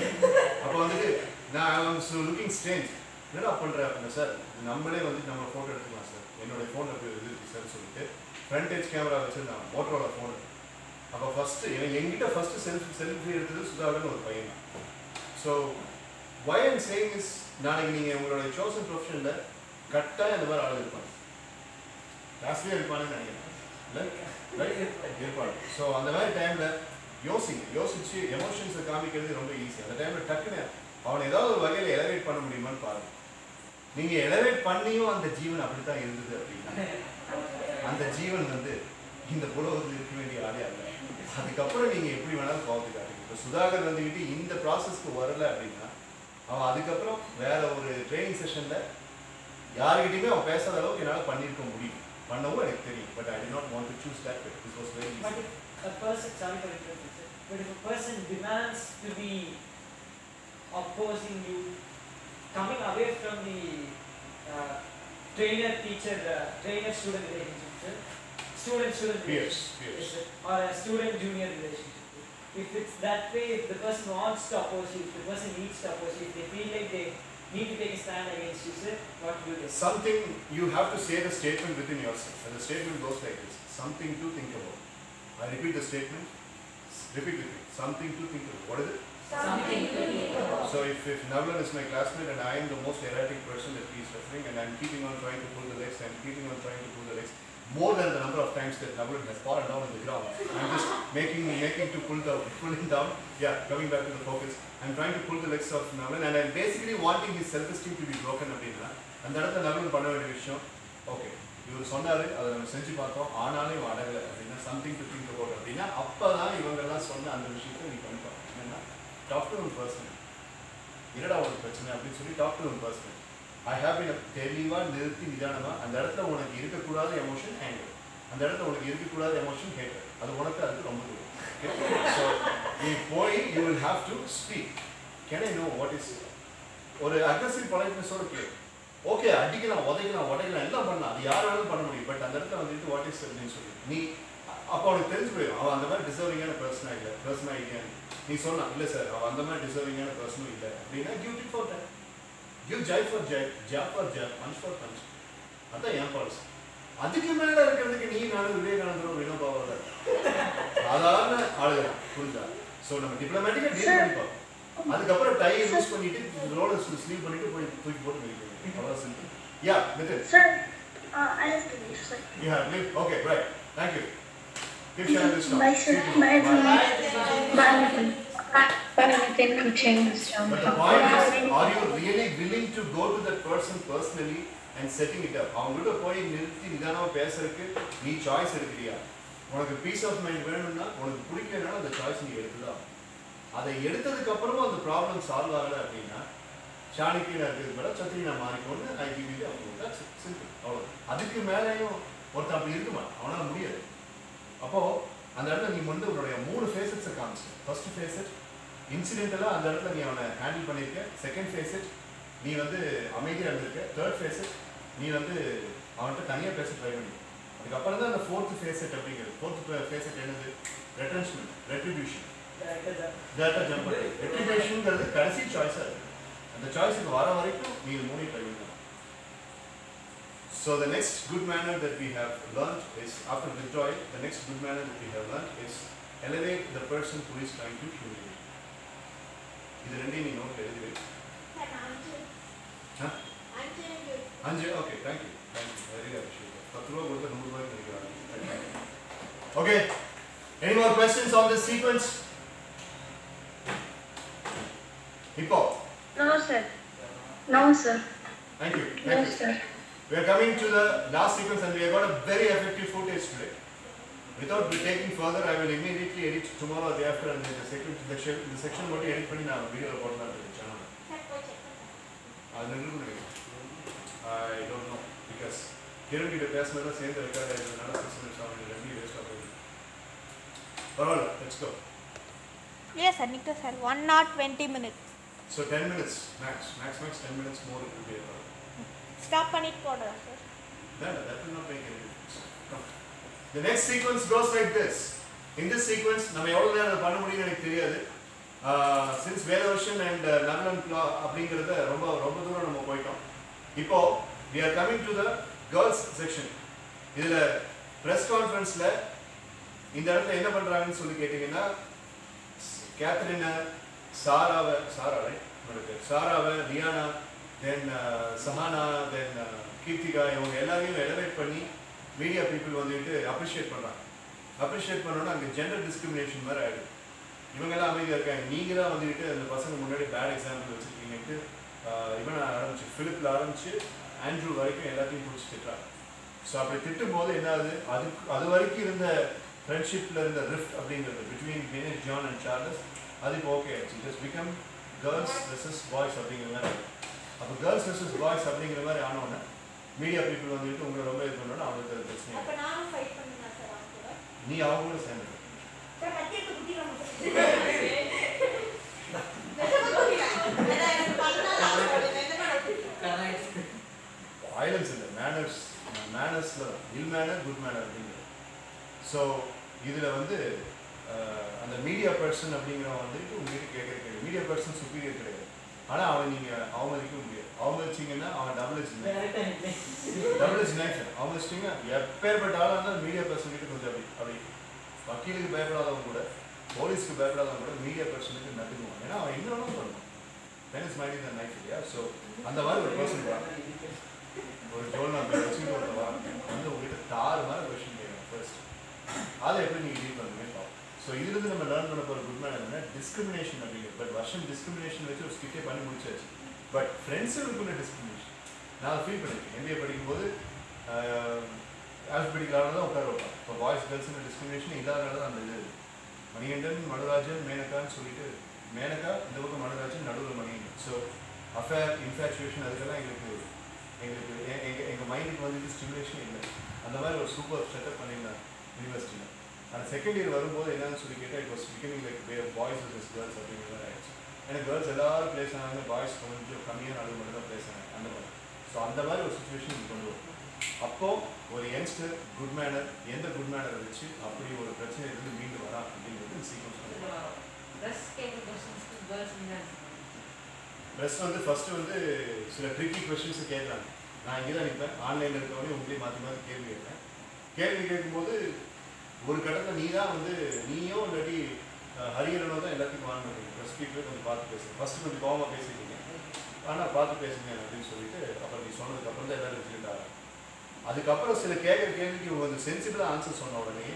அப்போ வந்துட்டு நான் லுக்கிங் ஸ்ட்ரேஞ்ச். என்னடா பண்ணுறேன் அப்படின்னா, சார் நம்மளே வந்துட்டு நம்ம ஃபோட்டோ எடுத்துக்கலாம் சார், என்னுடைய ஃபோன் இது இருக்குது சார் சொல்லிட்டு ஃப்ரண்ட் டச் கேமரா வச்சுருந்தாங்க, மோட்டரோட ஃபோனு. அப்போ ஃபஸ்ட்டு எங்கிட்ட ஃபஸ்ட்டு செல்ஃபி எடுத்தது சுதாகர்னு ஒரு பையன் தான். So why I'm saying is, நாளைக்கு நீங்கள் உங்களுடைய சோசன் ப்ரொஃபஷனில் கட்டாயம் இந்த மாதிரி ஆள் இருப்பாங்க. கிளாஸ்லேயே இருப்பானுன்னு நினைக்கிறேன், இல்லை ரைட் இருப்பாங்க. ஸோ அந்த மாதிரி டைமில் யோசிச்சு எமோஷன்ஸை காமிக்கிறது ரொம்ப ஈஸி. அந்த டைமில் டக்குன்னு அவனை ஏதாவது ஒரு வகையில் எலவேட் பண்ண முடியுமான்னு பாருங்க. நீங்கள் எலவேட் பண்ணியும் அந்த ஜீவன் அப்படித்தான் இருந்தது அப்படின்னா அந்த ஜீவன் வந்து இந்த புலவத்தில் இருக்க வேண்டிய ஆளே அல்ல. அதுக்கப்புறம் நீங்கள் எப்படி வேணாலும் கோவத்துக்காரு. இப்போ சுதாகர் வந்துக்கிட்டு இந்த ப்ராசஸ்க்கு வரலை அப்படின்னா அவன் அதுக்கப்புறம் வேற ஒரு ட்ரைனிங் செஷனில் யாருக்கிட்டையுமே அவன் பேசாத அளவுக்கு என்னால் பண்ணியிருக்க முடியும், பண்ணவும் எனக்கு தெரியும். But I did not want to choose that way. This was very easy. But if a person, sorry for interrupting, but if a person demands to be opposing you, coming away from the trainer-teacher, trainer-student relationship, student-student relationship, or a student-junior relationship. If it's that way, if the person wants to oppose you, if the person needs to oppose you, if they feel like they need to take a stand against you, sir, what do you do? Something, you have to say the statement within yourself. And the statement goes like this: something to think about. I repeat the statement. Repeat with me. Something to think about. What is it? Something to think about. So if Navlan is my classmate and I am the most erratic person that he is referring, and I am keeping on trying to pull the legs, I am keeping on trying to pull the legs, more than the number of times that Navlan has fallen down on the ground, I am just making to pull him down. Yeah, coming back to the focus. I am trying to pull the legs of Navlan, and I am basically wanting his self-esteem to be broken அப்படின்னா அந்த இடத்துல Navlan பண்ண வேண்டிய விஷயம், okay இவர் சொன்னாரு அதை நம்ம செஞ்சு பார்த்தோம் ஆனாலும் இவன் அடங்கலை அப்படின்னா சம்திங் டு திங்க் அபவுட் அப்படின்னா அப்போ தான் இவங்கெல்லாம் சொன்ன அந்த விஷயத்தை நீ பண்ணிப்பாங்க. என்னன்னா டாக் டு ஒன் பர்சன், என்னடா ஒரு பிரச்சனை அப்படின்னு சொல்லி talk to one person. I have been தெளிவாக நிறுத்தி நிதானமாக அந்த இடத்துல உனக்கு இருக்கக்கூடாத எமோஷன் ஹேங்கர், அந்த இடத்துல உனக்கு இருக்கக்கூடாத எமோஷன் ஹேட்டர், அது உனக்கு அதுக்கு ரொம்ப தூரம். ஸோ நீ போய் you will have to speak. Can I know what is ஒரு அக்ரெசிவ் பொலைட்னஸோட கேள். ஓகே அடிக்கலாம் உடைக்கலாம் எல்லாம் பண்ணலாம், அது யார் வேணாலும் பண்ண முடியும். பட் அந்த இடத்துல வந்துட்டு வாட் இஸ் அப்படின்னு சொல்லி நீ அப்போ அவனுக்கு தெரிஞ்சு போயிடும் அவன் அந்த மாதிரி டிசர்விங்கான பர்சனாக நீ சொன்னா இல்லை சார் அவன் அந்த மாதிரி டிசர்விங்கான பர்சனும் இல்லை அப்படின்னா give it for that, give joy for joy, job for job, punch for punch. அதுதான் என் பாலிசி. அதுக்கு மேலே இருக்கிறதுக்கு நீ நானும் விவேகானந்தரும் வினோபாவோட சாதாரண ஆளுதான், புரிஞ்சா? ஸோ நம்ம டிப்ளமேட்டிக்காக டீல் பண்ணிப்போம். அதுக்கப்புறம் டை யூஸ் பண்ணிட்டு ரோட ஸ்லீவ் பண்ணிட்டு போய் தூக்கி போட்டு வைக்கணும். அவ்வளோ simple. Yeah Nitin. Sir, I have to leave, sir. You have leave? Okay, right. Thank you. Keep sharing this now. Bye, sir. Bye, everyone. Bye, Nitin. But the point is, are you really willing to go to that person personally and setting it up? அவங்ககிட்ட போய் நிறுத்தி நிதானமாக பேசுறதுக்கு நீ choice எடுக்கிறியா? உனக்கு piece of mind வேணும்னா உனக்கு பிடிக்கலன்னா அந்த சாய்ஸ் நீ எடுத்துதான். அதை எடுத்ததுக்கு அப்புறமும் அந்த ப்ராப்ளம் சால்வ் ஆகலை அப்படின்னா சாணிக்கியனா இருக்கிறது விட சத்திரினா மாறிக்கொண்டு I give you that's simple. அவ்வளோ. அதுக்கு மேலேயும் ஒருத்தன் அப்படி இருக்குமா? அவனால் முடியாது. அப்போது அந்த இடத்துல நீ வந்து உன்னுடைய 3 ஃபேஸட்ஸை காமிச்சு. ஃபர்ஸ்ட் ஃபேஸட் இன்சிடென்டெல்லாம் அந்த இடத்துல நீ அவனை ஹேண்டில் பண்ணியிருக்க. செகண்ட் ஃபேஸட் நீ வந்து அமைதியாக இருந்திருக்க. தேர்ட் ஃபேஸட் நீ வந்து அவன்கிட்ட தனியாக பேச ட்ரை பண்ணி. அதுக்கப்புறம் தான் அந்த ஃபோர்த் ஃபேஸட் அப்படிங்கிறது. ஃபோர்த் ஃபேஸட் என்னது? ரெட்ரென்ச்மெண்ட், ரெட்ரிபியூஷன். டேரக்டாக ஜம்ப் பண்ணி ரெட்ரிபியூஷன்ங்கிறது கடைசி சாய்ஸாக இருக்குது. அந்த சாய்ஸுக்கு வர வரைக்கும் நீ 3 ட்ரை பண்ணலாம். So the next good manner that we have learned is, after the joy, the next good manner that we have learned is elevate the person who is trying to humiliate. இது ரெண்டையும் நீ note எழுதி வை. அஞ்சு. Okay, thank you. Very appreciate it. 10 ரூபாய் கொடுத்து 100 ரூபாய் கிடைக்கிறாங்க. Okay. Any more questions on this sequence? Hippo. No, sir. No, sir. Thank you. No, sir. We are coming to the last sequence and we have got a very effective footage today. Without taking further, I will immediately edit tomorrow or day after, and then the section what edit பண்ணி நான் வீடியோல போடலாம் இருக்கேன் சேனல்ல. I don't know because Kiran கிட்ட பேசினதா சேர்ந்து record ஆயிருந்தனால 6 minutes ஆகுது, ரெண்டு வேஸ்ட் ஆகுது. பரவாயில்ல, let's go. Yes, Anika sir, 1 hour 20 minutes. So 10 minutes max 10 minutes more it will be. Stop பண்ணிட்டு போடுறேன் sir. That will not make any difference. Come. The next sequence goes like this. In this sequence, நம்ம எவ்வளவு நேரம் பண்ண முடியும்னு எனக்கு தெரியாது. Since Vedavarsan and Nagaland அப்படிங்கறத ரொம்ப தூரம் நம்ம போயிட்டோம். இப்போ we are coming to the girls section. இதுல press conferenceல இந்த இடத்துல என்ன பண்றாங்கன்னு சொல்லி கேட்டீங்கன்னா கேத்ரினா சாராவை ரியானா தென் சஹானா தென் கீர்த்திகா இவங்க எல்லாரையும் எலவேட் பண்ணி மீடியா பீப்புள் வந்துட்டு அப்ரிஷியேட் பண்ணுறாங்க. அப்ரிஷியேட் பண்ணோன்னா அங்கே ஜெண்டர் டிஸ்கிரிமினேஷன் மாதிரி ஆகிடும். இவங்கெல்லாம் அமைதியாக இருக்காங்க, நீங்கள் தான் வந்துட்டு அந்த பசங்க முன்னாடி பேட் எக்ஸாம்பிள் வச்சுருக்கீங்கன்ட்டு இவனை ஆரம்பிச்சு ஃபிலிப்பில் ஆரம்பித்து ஆண்ட்ரூ வரைக்கும் எல்லாத்தையும் பிடிச்சி திட்டுறாங்க. ஸோ அப்படி திட்டும் போது என்ன ஆகுது, அது வரைக்கும் இருந்த ஃப்ரெண்ட்ஷிப்பில் இருந்த ரிஃப்ட் அப்படிங்கிறது between Vinesh John and Charles அது இப்போ ஓகே ஆச்சு. It is become girls versus boys அப்படிங்கிற மாதிரி ஆகும். அப்போ கேர்ள்ஸ் வெர்சஸ் பாய்ஸ் அப்படிங்கிற மாதிரி ஆனோடனே மீடியா பீப்புள் வந்துட்டு உங்களை ரொம்ப இது பண்ணோன்னா அவங்களுக்கு அது பிரச்சனை. அப்ப நானும் ஃபைட் பண்ணேன் சார் அவங்க கூட. நீ அவங்க கூட சேர்ந்து சார் மத்தியத்து குட்டி நம்ம வயலன்ஸ் இல்லை, மேனர்ஸில் தான் இல் மேனர் குட் மேனர் அப்படிங்கிறது. ஸோ இதில் வந்து அந்த மீடியா பர்சன் அப்படிங்கிறவன் வந்துட்டு உங்ககிட்ட கேட்குற மீடியா பர்சன் சுப்பீரியர் கிடையாது. ஆனால் அவன் நீங்கள் அவமதிக்க முடியாது. அவமதிச்சிங்கன்னா அவன் டபுள் எச் நைஃப் அவமதிச்சிட்டிங்கன்னா எப்பேற்பட்ட ஆளாக இருந்தால் மீடியா பர்சன் கிட்ட கொஞ்சம் அப்படி வக்கீலுக்கு பயப்படாதவங்க கூட போலீஸ்க்கு பயப்படாதவங்க கூட மீடியா பர்சனுக்கு நட்டுக்குவான். ஏன்னா அவன் இன்னொன்னும் சொல்லணும் டென்னிஸ் மைண்ட் இந்த நைஃப் இல்லையா. ஸோ அந்த மாதிரி ஒரு பர்சன் ஒரு ஜோல் நான் வச்சுக்கிட்டு வரவா வந்து உங்ககிட்ட தாறு மாதிரி கொஸ்டின் கேட்கணும் ஃபர்ஸ்ட். அதை எப்படி நீங்கள் டீல் பண்ணுங்க பார்ப்போம். ஸோ இதுலேருந்து நம்ம லேர்ன் பண்ண போகிற குட் மேன் என்னன்னா டிஸ்கிரிமினேஷன் அப்படிங்கிறது. பட் வருஷம் டிஸ்கிரிமினேஷன் வச்சு ஒரு ஸ்கிட்டே பண்ணி முடிச்சாச்சு. பட் ஃப்ரெண்ட்ஸுக்குள்ள டிஸ்கிரிமினேஷன் நான் ஃபீல் பண்ணியிருக்கேன். MBA படிக்கும்போது ஆல்ஃபபெட்டிக்கலாக தான் உட்கார வைப்பேன். இப்போ பாய்ஸ் கேர்ள்ஸுன்னு டிஸ்கிரிமினேஷன் இல்லாதனால தான் அந்த இது மணிகண்டன் மனுராஜன் மேனகான்னு சொல்லிட்டு மேனகா இந்த பக்கம் மனுராஜன் நடுவில் மணிகண்டன். ஸோ அஃபேர் இன்ஃபேக்சுவேஷன் அதுக்கெல்லாம் எங்கள் மைண்டுக்கு வந்துட்டு ஸ்டிமுலேஷன் இல்லை. அந்த மாதிரி ஒரு சூப்பர் செட்டப் பண்ணியிருந்தேன் யூனிவர்சிட்டியில். ஆனால் செகண்ட் இயர் வரும்போது என்னன்னு சொல்லி கேட்டால் it was becoming like boys versus girls அப்படிங்கிற மாதிரி ஆயிடுச்சு. ஏன்னா கேர்ள்ஸ் எல்லாரும் பிளேஸ் ஆனாங்க, பாய்ஸ் கொஞ்சம் கம்மியாக நடுவு மட்டும் தான் பிளேஸ் ஆனாங்க அந்த மாதிரி. ஸோ அந்த மாதிரி ஒரு சுச்சுவேஷன் இது கொண்டு வரும். அப்போது ஒரு யங்ஸ்டர் குட் மேனர் எந்த குட் மேனரை வச்சு அப்படி ஒரு பிரச்சனை இருந்து மீண்டு வரா அப்படிங்கிறது சீக்கிரம் சொல்லுவாங்க. ப்ளஸ் வந்து ஃபஸ்ட்டு வந்து சில ட்ரிக்கி கொஸ்டின்ஸை கேட்குறாங்க. நான் இங்கே தான் நிற்பேன், ஆன்லைனில் இருக்கவனே உங்களே மாற்றி கேள்வி கேட்பேன். கேள்வி கேட்கும்போது ஒரு கட்டத்தில் நீ தான் வந்து நீயோ இல்லாட்டி ஹரியரனோ தான் எல்லாத்தையும் வாங்கினீங்க. ப்ரெஸ் பீப்புளே கொஞ்சம் பார்த்து பேசுங்க. ஃபஸ்ட்டு கொஞ்சம் கோவமாக பேசிக்கிங்க, ஆனால் பார்த்து பேசுங்க அப்படின்னு சொல்லிட்டு அப்புறம் நீ சொன்னதுக்கப்புறம் தான் எல்லோரும் ரிஜெக்ட் ஆகும். அதுக்கப்புறம் சில கேட்குற கேள்விக்கு கொஞ்சம் சென்சிபிளாக ஆன்சர் சொன்ன உடனே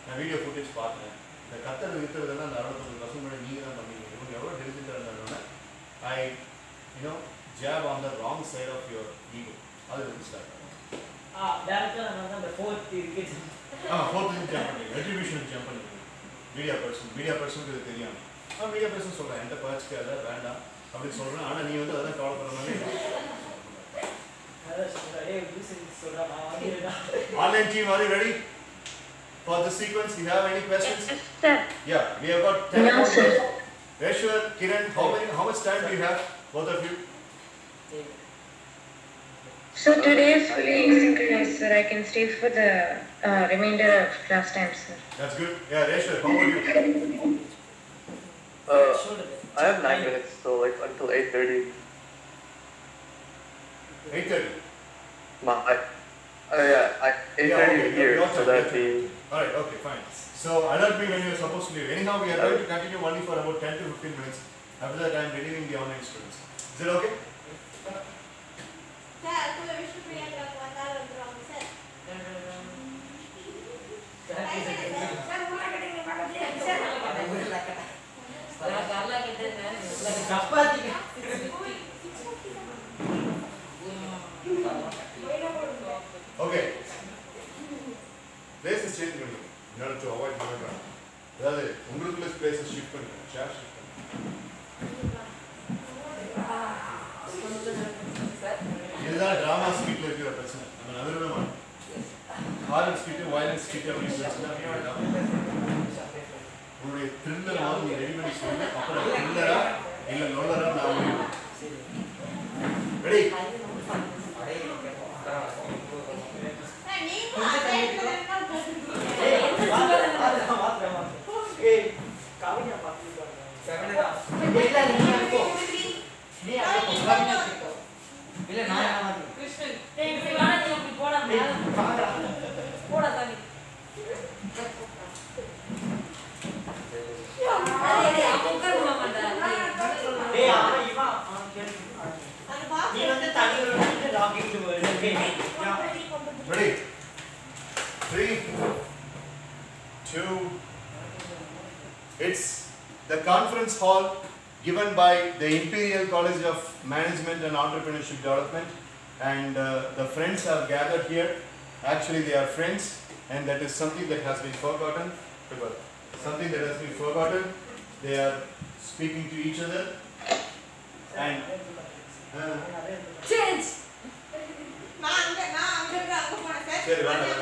நான் வீடியோ ஃபுட்டேஜ் பார்த்தேன். இந்த கத்தல் விற்றுறதெல்லாம் அந்த 69% முன்னாடி நீங்கள் தான் பண்ணீங்க. இவங்க எவ்வளோ டெலிஜென்ட்டாக இருந்தாங்கன்னா I jab on the wrong side of your ego. அது வந்து ஸ்டார்ட் ஆகும். டேரக்டா நம்ம அந்த ஃபோர்த் இருக்கு. ஃபோர்த் ஜம்ப் பண்ணி ரெட்ரிபியூஷன் ஜம்ப் பண்ணி மீடியா பர்சனுக்கு இது தெரியும். மீடியா பர்சன் சொல்கிறேன் என்கிட்ட பர்ச்சுக்கு அதை வேண்டாம் அப்படின்னு சொல்கிறேன். ஆனால் நீ வந்து அதான் கவலை பண்ணுற மாதிரி. Online team, are you ready for the sequence? You have any questions? Sir. Yeah, we have got 10 No, sir. Reshwar, Kiran, how much time do you have, both of you? So today is fully synchronized, sir. I can stay for the remainder of class time, sir. That's good. Yeah, Reshwar, how about you? I have 9 minutes, so like until 8:30. 8:30. Yeah, 8:30 here, so that the. Alright, okay, fine. So alert me when you are supposed to leave. Anyhow, we are going to continue only for about 10 to 15 minutes. After that, I am relieving the online students. Is it okay? Sir, அதுக்குள்ள விஷு பிரியாக்கு வந்தால் வந்துருவாங்க sir. Sir உள்ள கட்டிங்க பக்கத்துல sir. நல்லா கேட்டேன். Chapati. Okay. Place is changed. You have to avoid monodrama. அதாவது உங்களுக்குள்ள ஸ்பேஸ் ஷிஃப்ட் பண்ணுங்க, ஷேர் ஷிஃப்ட் பண்ணுங்க. இதுதான் டிராமா ஸ்கிட்ல இருக்கிற பிரச்சனை. நம்ம நகரவே மாட்டோம். ஹாரர் ஸ்கிட், வயலன்ஸ் ஸ்கிட் அப்படின்னு பிரச்சனை. உங்களுடைய த்ரில்லர் மாதிரி நீங்க ரெடி பண்ணி சொல்லுங்க. அப்புறம் த்ரில்லரா இல்ல நொல்லரா நான் முடிவு. Ready? Ready? 3, 2. It's the conference hall given by the Imperial College of Management and Entrepreneurship Development, and the friends have gathered here. Actually, they are friends, and that is something that has been forgotten. Something that has been forgotten. They are speaking to each other, and change. சரி வேண்டாம்,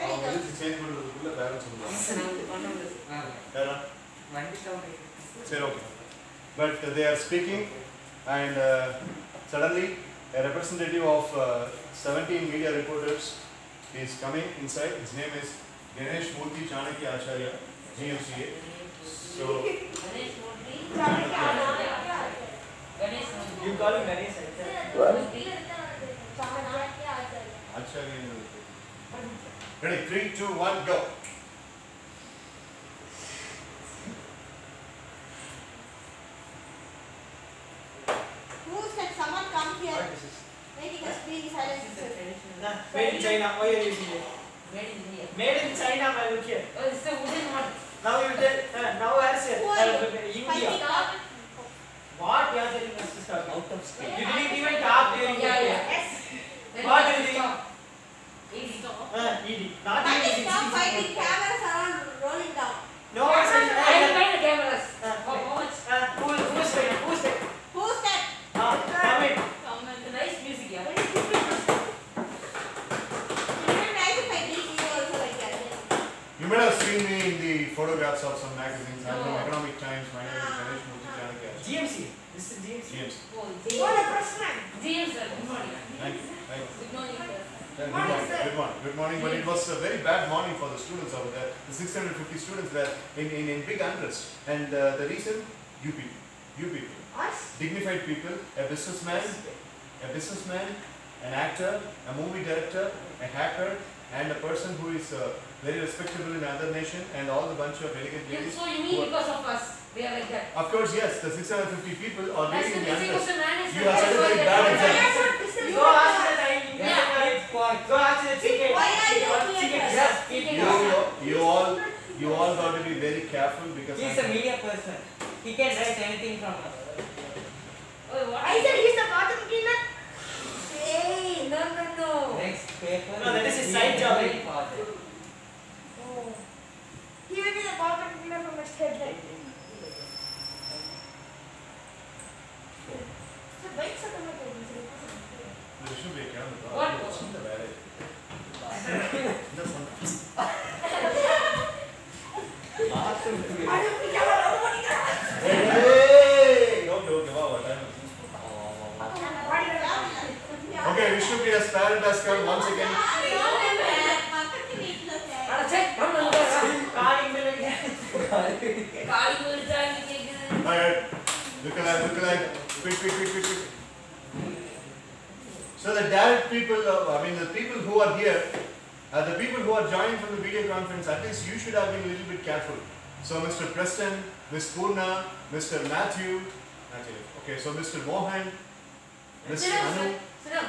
அவங்க எதுக்கு change பண்ணுறதுக்குள்ள parents சொல்லுவாங்க. சரி, okay. But they are speaking, and suddenly a representative of 17 media reporters is coming inside. His name is Ganesh Murthy Chanakya Acharya, GMCA. So Ganesh Murthy Chanakya Acharya. You call him Ganesh Acharya. Ready? 3, 2, 1, go. Someone come here, making us being silent. Made in China. Why are you using it? Made in India. Made in China, my look here. Oh, it's a wooden one. Now you tell. Now where is it? India. What you are telling us to stop? Out of scale. You didn't even talk during the day. Yes. What is it? ED. Not But ED. it's now fighting cameras around rolling down. No one says. I can find the cameras. How much? Who's that? Who's that? Who's that? Comment. It's a nice music, yeah. It would be nice if I did you also like that. You might have seen me in the photographs of some magazines. I'm from Economic Times. My name is Ganesh Murthy Chanakya. GMC. This is GMC. GMC. Oh, What a person. James, sir. Good morning. Thank you. Thank you. Good morning, sir. Good morning. Good morning. Good morning. But it was a very bad morning for the students out there. The 650 students were in big unrest. And the reason, you people. Us? Dignified people, a businessman, an actor, a movie director, a hacker, and a person who is very respectable in another nation, and all the bunch of elegant ladies. So you mean because of us, they are like that? Of course, yes. The 650 people are That's really in the the music of unrest. the man is You are such a very bad example. Go ask the time. Go ask the ticket. Why are you looking at us? You all got to be very careful because He is a media person. He can write anything from us. Oh, what? I said he's the bottom cleaner. Hey, no. Next paper. No, that is his side job. Very fast. Oh. He will be the bottom cleaner from his headlight. So bikes are coming out. there should be a camera. What? இந்த வேலை. என்ன சொன்ன? Hey! Okay, wow, what time is it? Okay, Vishnupriya's parent has come once again. Alright, look alive, quick. So the direct people, the people who are here, the people who are joining from the video conference, at least you should have been a little bit careful. So Mr. Preston, Ms. Purna, Mr. Matthew, okay, so Mr. Mohan, Ms. Anu, Sit down.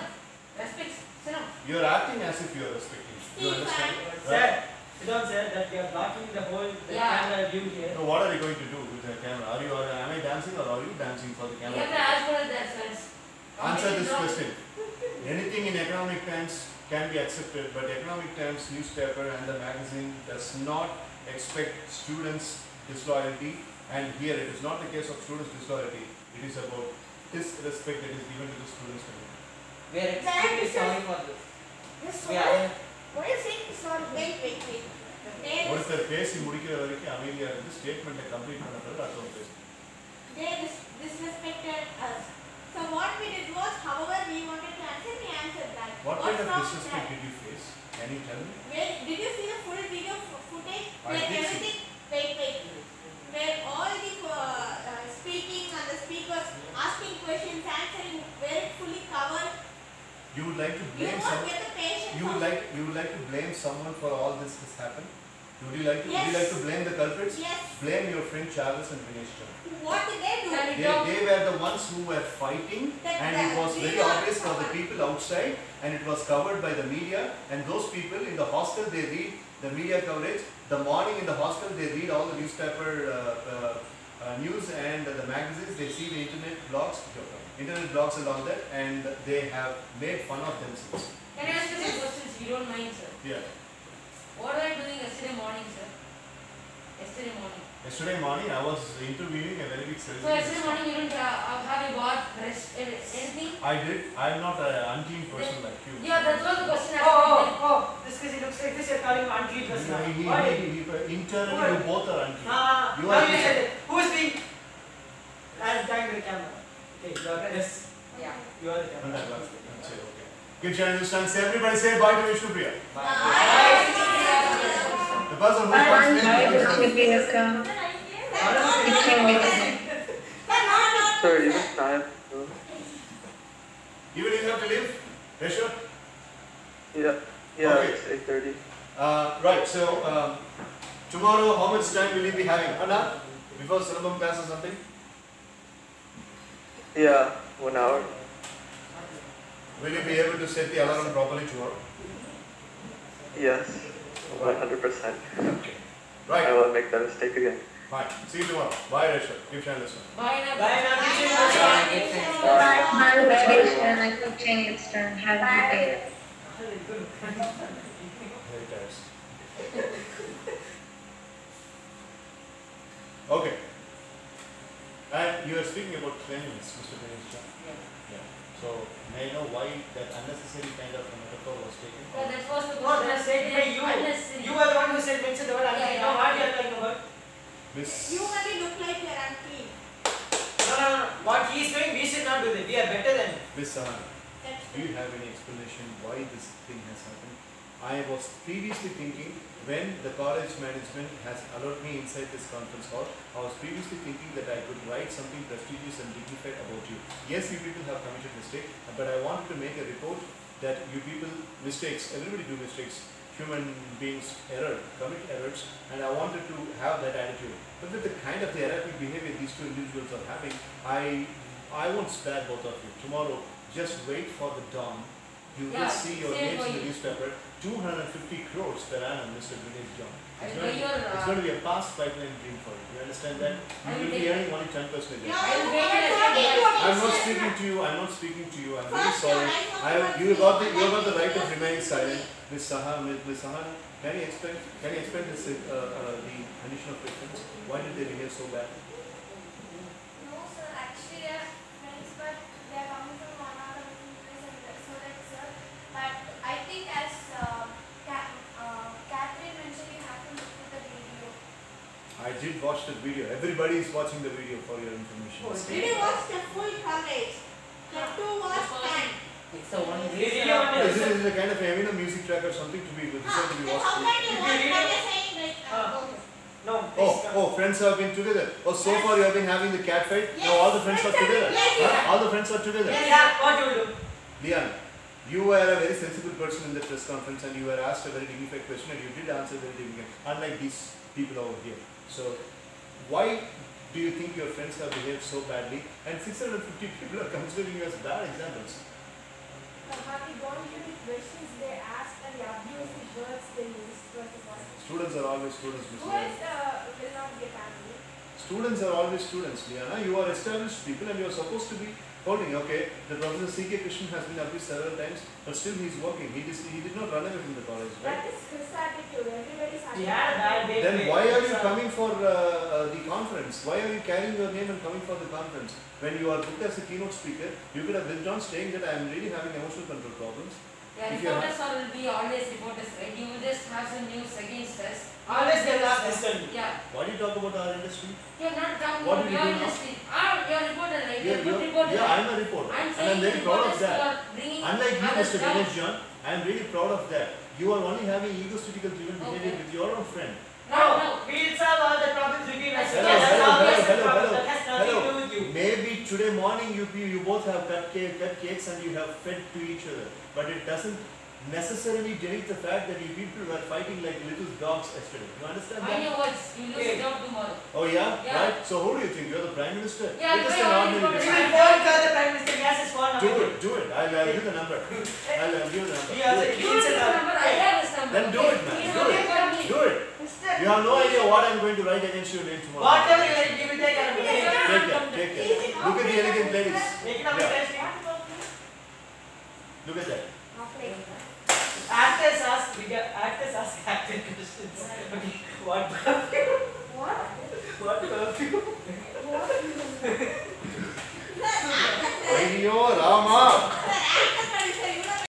Respect. Sit down. you are acting as if you are respecting. You understand? Sir, sit down, sir, that you are blocking the whole camera view here. So what are you going to do with the camera? Am I dancing or are you dancing for the You have camera? to ask for that, friends. Answer this question. Anything in Economic Times can be accepted, but Economic Times newspaper and the magazine does not expect students' disloyalty, and here it is not the case of students' disloyalty, it is about disrespect that is given to the students' community. We are extremely sorry for this. Yes, We are. what are you saying? Sorry, wait. ஒருத்தர் பேசி முடிக்கிற வரைக்கும் அமைதியா இருந்து ஸ்டேட்மெண்ட்டை complete பண்ண பிறகு அடுத்தவங்க பேசும். They disrespected us. So what we did was, however we wanted to answer, we answered that. What What's kind of wrong with disrespect that? did you face? Can you tell me? Did you see the full video footage? I Where did see. everything, wait. Where all the speaking and the speakers asking questions, answering, where it fully covered. You would like to You blame won't someone. get the patience. You would like to blame someone for all this has happened? Would you like to Yes. blame the culprits? Yes. Blame your friend Charles and Vinesh John. What did they do? They were the ones who were fighting, and it was very obvious for the people outside, and it was covered by the media, and those people in the hostel, they read the media coverage. The morning in the hostel, they read all the newspaper news and the magazines, they see the internet blogs and all that, and they have made fun of themselves. Can I ask you some questions if you don't mind, sir? Yeah. What were you doing yesterday morning, sir? Yesterday morning. Yesterday morning, I was interviewing a very big So celebrity. yesterday morning you didn't have a bath, rest, anything? I did. I am not an unclean person like you. Yeah, that was the question I This because he looks like this, you're calling him unclean person. Internally, you both are unclean. You Now are you said it. Who is being? I'm trying the camera. Okay, you are yes. Yeah. You are the camera. That's it, okay. Give channel distance. Everybody say bye to Vishnupriya. The person who comes in. Sorry, even I have to. Even you have to leave? Vishnu? Yeah, Okay. it's 8:30. Right, so tomorrow how much time will you be having? Anna? Before Silabam class or something? Yeah, 1 hour. Will you be able to set the alarm properly tomorrow? Yes, 100%. Okay. Right. I won't make that mistake again. Fine. See you tomorrow. Bye, Rachel. Give channel distance. Bye now. Bye now. Bye, vacation. I cook Chinese turn. Have a good day. Very tired. Okay. And you are speaking about cleanliness, Mr. Dinesh. Yeah. So, may I know why that unnecessary kind of metaphor was taken? So that was the No, question. that's said by you. Unnecessary. You are the one who said mention the word unclean. Yeah, Now yeah. what you are talking about? Miss. You only look like you're unclean. No. What he is doing, we should not do that. We are better than him. Miss Sahana, do you have any explanation why this thing has happened? I was previously thinking, when the college management has allowed me inside this conference hall, I was previously thinking that I could write something prestigious and dignified about you. Yes, you people have committed mistake, but I wanted to make a report that you people, mistakes, everybody do mistakes, human beings commit errors, and I wanted to have that attitude. But with the kind of the erratic behavior these two individuals are having, I won't spare both of you. Tomorrow, just wait for the dawn. You will see your same names for in the you. newspaper. 250 crores per annum, Mr. Vinesh John. I will buy your, It's going to be a past pipeline dream for you. You understand that? I You will will be take earning only 10%. I will take it as I'm not speaking to you. I'm not speaking to you. I'm very sorry. You got the right of remaining silent. Miss Sahan, can you explain this the condition of victims? Why did they behave so bad? No, sir. Actually, they are friends, but they are coming from one other different place, and so that, sir. But I think, as Catherine mentioned, you have to look at the video. I did watch the video. Everybody is watching the video for your information. Did you watch the full coverage? The 2 hours time. It's a one This is a kind of a music track or something to be designed to be Then watched. how can you watch what you're saying like No, please. Oh, friends have been together. Oh, so far you have been having the cat fight. Yes. Now all the friends are together. Yes. Huh? All the friends are together. Yeah, what you will do? Lian, you were a very sensible person in the press conference, and you were asked a very dignified question, and you did answer very dignified, unlike these people over here. So, why do you think your friends have behaved so badly, and 650 people are considering you as bad examples? Have you gone into the questions they asked and the abusive words they used, first of all? Students are always students, Mr. Who Lian. else will not be a family? Students are always students, Liana. You are established people, and you are supposed to be holding, okay. The Professor C.K. Krishnan has been abused several times, but still he's working. He did not run away from the college, right? That is his attitude. Everybody's attitude. Yeah, Then why are you coming for the conference? Why are you carrying your name and coming for the conference? When you are booked as a keynote speaker, you could have withdrawn saying that I am really having emotional control problems. Yeah, If you reporters will be always reporters, right? You will just have some news against us. Always they will ask this only. Yeah. Why do you talk about our industry? You're not talking What about do you your do now? industry. You're a reporter, right? You're a good reporter. Yeah, right? I'm a reporter. I'm And saying I'm very proud of reporters who that. are bringing Unlike you, others Mr. down. Ganesh John, I'm really proud of that. You are only having egotistical driven behavior with your own friend. No, we'll solve all the problems between us. Hello, Yes, hello, obvious hello, problem. hello, That has nothing to do hello. with you. Maybe today morning you both have cut cakes and you have fed to each other. But it doesn't necessarily delete the fact that you people were fighting like little dogs yesterday. You understand Mind your that? words. You lose Okay. the job tomorrow. Oh yeah? Yeah. Right? So who do you think? You're the Prime Minister? Yeah, You're just we an are ordinary reporters. We businessman. will phone call the Prime Minister. He has his phone Do number. it, do it. I'll give you the number. I'll give you the number. He also Do it. You need the number. I have this number. Then do it, man. He's Do working it. for me. Do it. You have no idea what I'm going to write against you name tomorrow. Whatever you like, we will take care of it. Take care, take care. Look at the elegant ladies. Take it up Yeah. with us. Look at that. Offline.